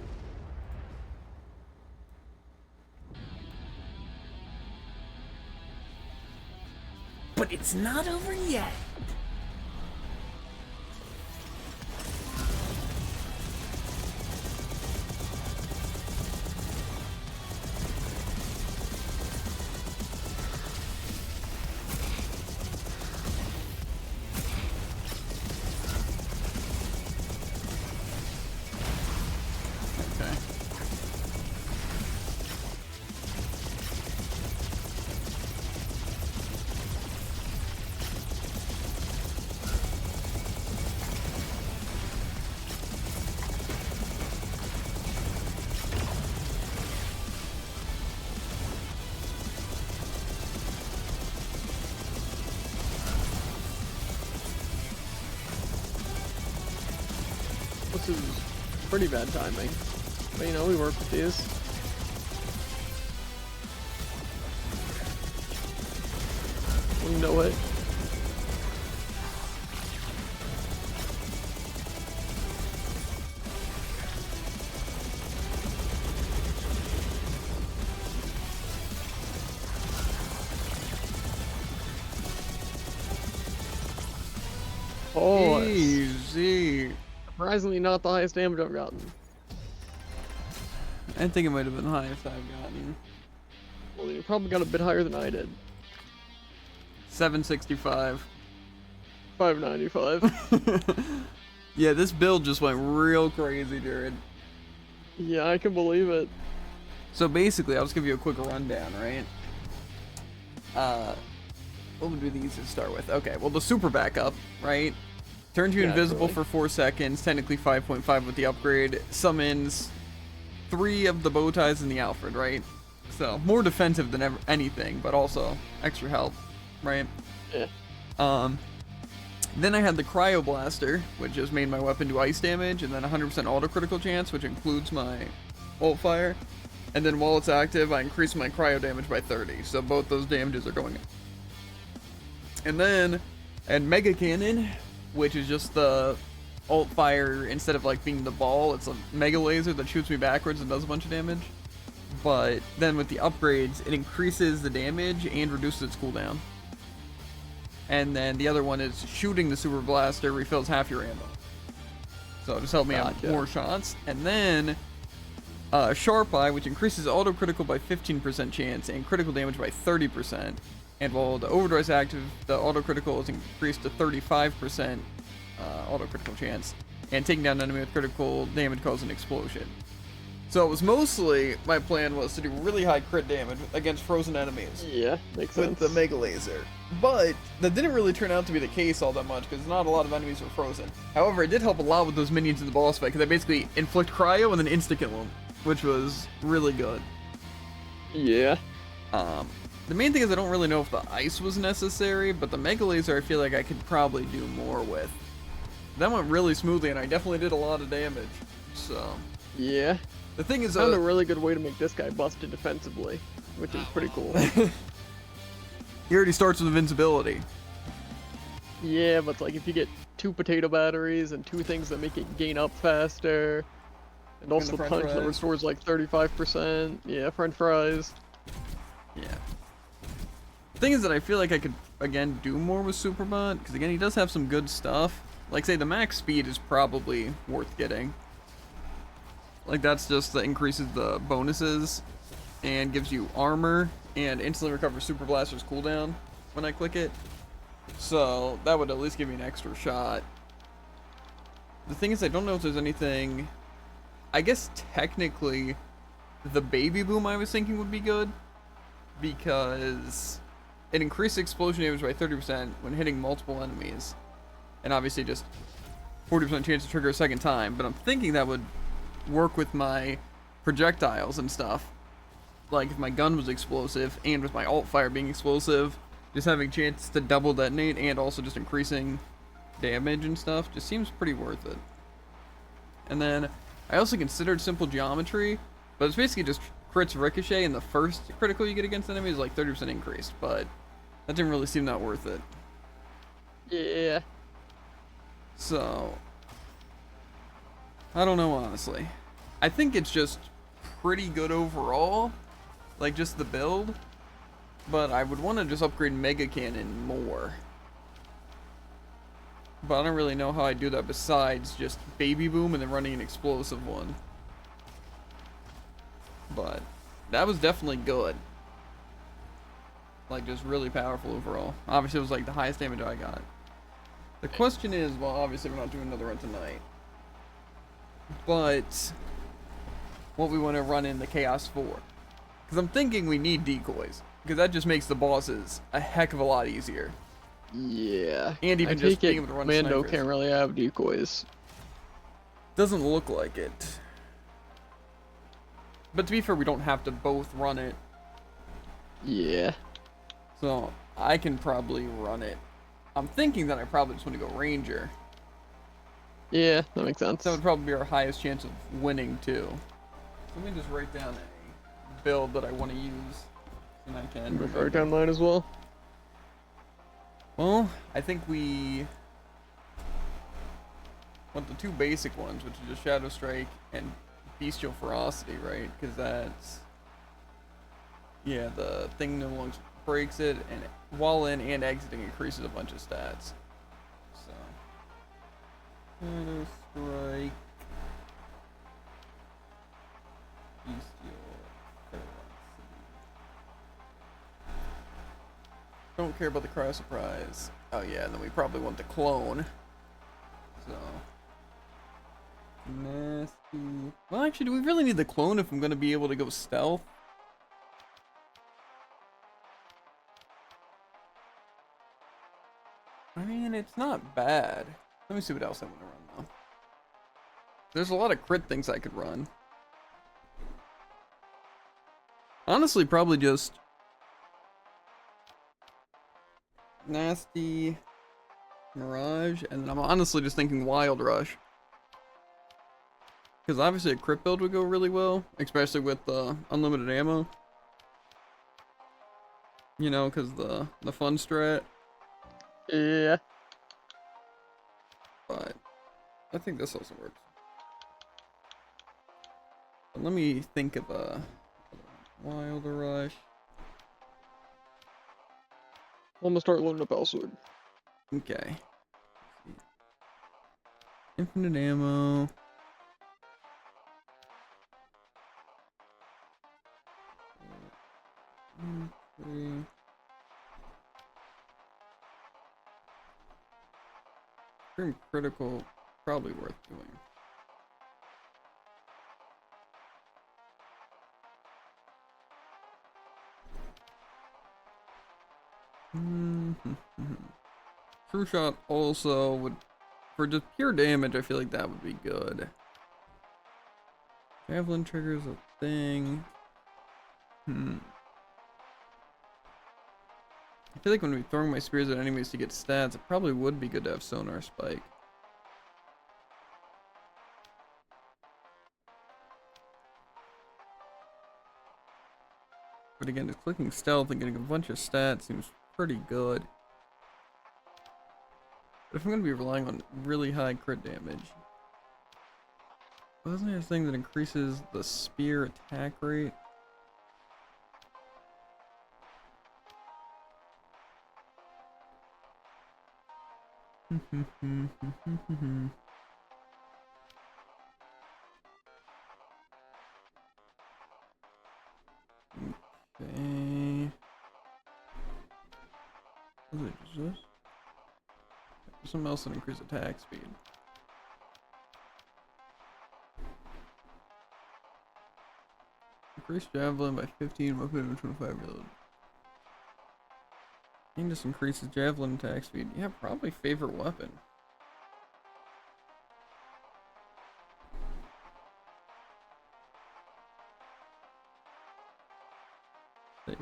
But it's not over yet. Okay. This is pretty bad timing. But you know, we work with these. You know it. Oh, it's Easy. surprisingly not the highest damage I've gotten. I think it might have been the highest I've gotten. Well, you probably got a bit higher than I did. 765. 595. Yeah, this build just went real crazy, Jared. Yeah, I can believe it. So basically, I'll just give you a quick rundown, right? What would be the easiest to start with? Okay, well, the super backup, right? Turns you invisible for 4 seconds, technically 5.5 with the upgrade. Summons 3 of the bow ties and the Alfred, right? So, more defensive than anything, but also extra help, right? Yeah. Then I had the Cryo Blaster, which just made my weapon do ice damage, and then 100% auto critical chance, which includes my ult fire. And then while it's active, I increase my cryo damage by 30, so both those damages are going up. And then I had Mega Cannon, which is just the ult fire. Instead of like being the ball, it's a mega laser that shoots me backwards and does a bunch of damage. But then with the upgrades, it increases the damage and reduces its cooldown. And then the other one is shooting the super blaster refills half your ammo. So just help me out with more shots. And then Sharp Eye, which increases auto critical by 15% chance and critical damage by 30%. And while the overdrive is active, the auto critical is increased to 35% auto critical chance. And taking down an enemy with critical damage causes an explosion. So it was mostly, my plan was to do really high crit damage against frozen enemies. Yeah, makes sense. With the Mega Laser. But that didn't really turn out to be the case all that much, because not a lot of enemies were frozen. However, it did help a lot with those minions in the boss fight, because I basically inflict cryo and then insta-kill them, which was really good. Yeah. The main thing is I don't really know if the ice was necessary, but the Mega Laser I feel like I could probably do more with. That went really smoothly, and I definitely did a lot of damage. So, Yeah. the thing is, Found a really good way to make this guy busted defensively, which is pretty cool. he already starts with invincibility. Yeah, but like if you get 2 potato batteries and 2 things that make it gain up faster, and also the french punch that fries. restores like 35%. Yeah, french fries. Yeah. The thing is that I feel like I could, again, do more with Superbot, because again, he does have some good stuff. Like, say, the max speed is probably worth getting. Like, that's just that increases the bonuses, and gives you armor, and instantly recovers Super Blaster's cooldown when I click it. So, that would at least give me an extra shot. The thing is, I don't know if there's anything... I guess, technically, the Baby Boom I was thinking would be good, because it increased explosion damage by 30% when hitting multiple enemies. And obviously just 40% chance to trigger a second time, but I'm thinking that would work with my projectiles and stuff. like if my gun was explosive and with my alt fire being explosive, just having chance to double detonate and also just increasing damage and stuff just seems pretty worth it. And then I also considered simple geometry, but it's basically just crits ricochet, and the first critical you get against enemies is like 30% increased, but that didn't really seem that worth it. Yeah. So, I don't know, honestly. I think it's just pretty good overall, like just the build, but I would want to just upgrade Mega Cannon more. But I don't really know how I do that besides just Baby Boom and then running an explosive one. But that was definitely good. Like, just really powerful overall. Obviously, it was like the highest damage I got. The question is, well, obviously we're not doing another run tonight. But what we want to run in the Chaos 4. Because I'm thinking we need decoys. Because that just makes the bosses a heck of a lot easier. Yeah. And even I just take being it able to run Mando snipers. can't really have decoys. Doesn't look like it. But to be fair, we don't have to both run it. Yeah. So I can probably run it. I'm thinking that I probably just want to go Ranger. Yeah, that makes sense. That would probably be our highest chance of winning too. So let me just write down a build that I want to use. And I can. I'm gonna write down mine as well. Well, I think we want the two basic ones, which is just Shadow Strike and Bestial Ferocity, right? Because that's, yeah, the thing no longer breaks it, and while in and exiting increases a bunch of stats. So, Shadow Strike, Bestial Ferocity. Don't care about the Cry of Surprise. Oh yeah, and then we probably want the clone. So, nasty. Well, actually, do we really need the clone if I'm going to be able to go stealth? I mean, it's not bad. Let me see what else I want to run, though. There's a lot of crit things I could run. Honestly, probably just Nasty, Mirage, and then I'm honestly just thinking Wild Rush. Because obviously a crit build would go really well, especially with unlimited ammo. You know, because the fun strat. Yeah. But I think this also works. But let me think of a Wild Rush. I'm gonna start loading up Elsword. Okay. Infinite ammo. Three. Extreme critical, probably worth doing. True shot also would, for just pure damage, I feel like that would be good. Javelin triggers a thing. I feel like when we're throwing my spears at enemies to get stats, it probably would be good to have Sonar Spike. But again, just clicking stealth and getting a bunch of stats seems pretty good. But if I'm going to be relying on really high crit damage, wasn't there a thing that increases the spear attack rate? Okay. What is this? Something else that increases attack speed. Increase javelin by 15, weapon 25 reload. And just increases javelin attack speed. Yeah, probably favorite weapon.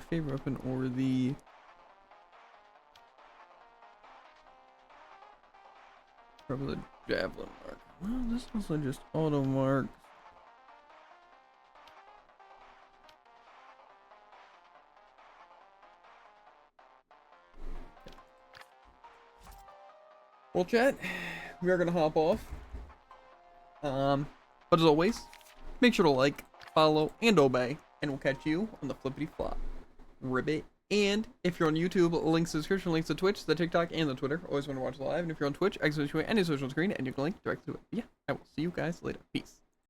favorite weapon or the... Probably the javelin mark. Well, this also just auto marks. Well, chat, we are gonna hop off. But as always, make sure to like, follow, and obey, and we'll catch you on the flippity flop. Ribbit. And if you're on YouTube, links to the description, links to Twitch, the TikTok, and the Twitter. Always want to watch live. And if you're on Twitch, exit to any social screen, and you can link directly to it. Yeah, I will see you guys later. Peace.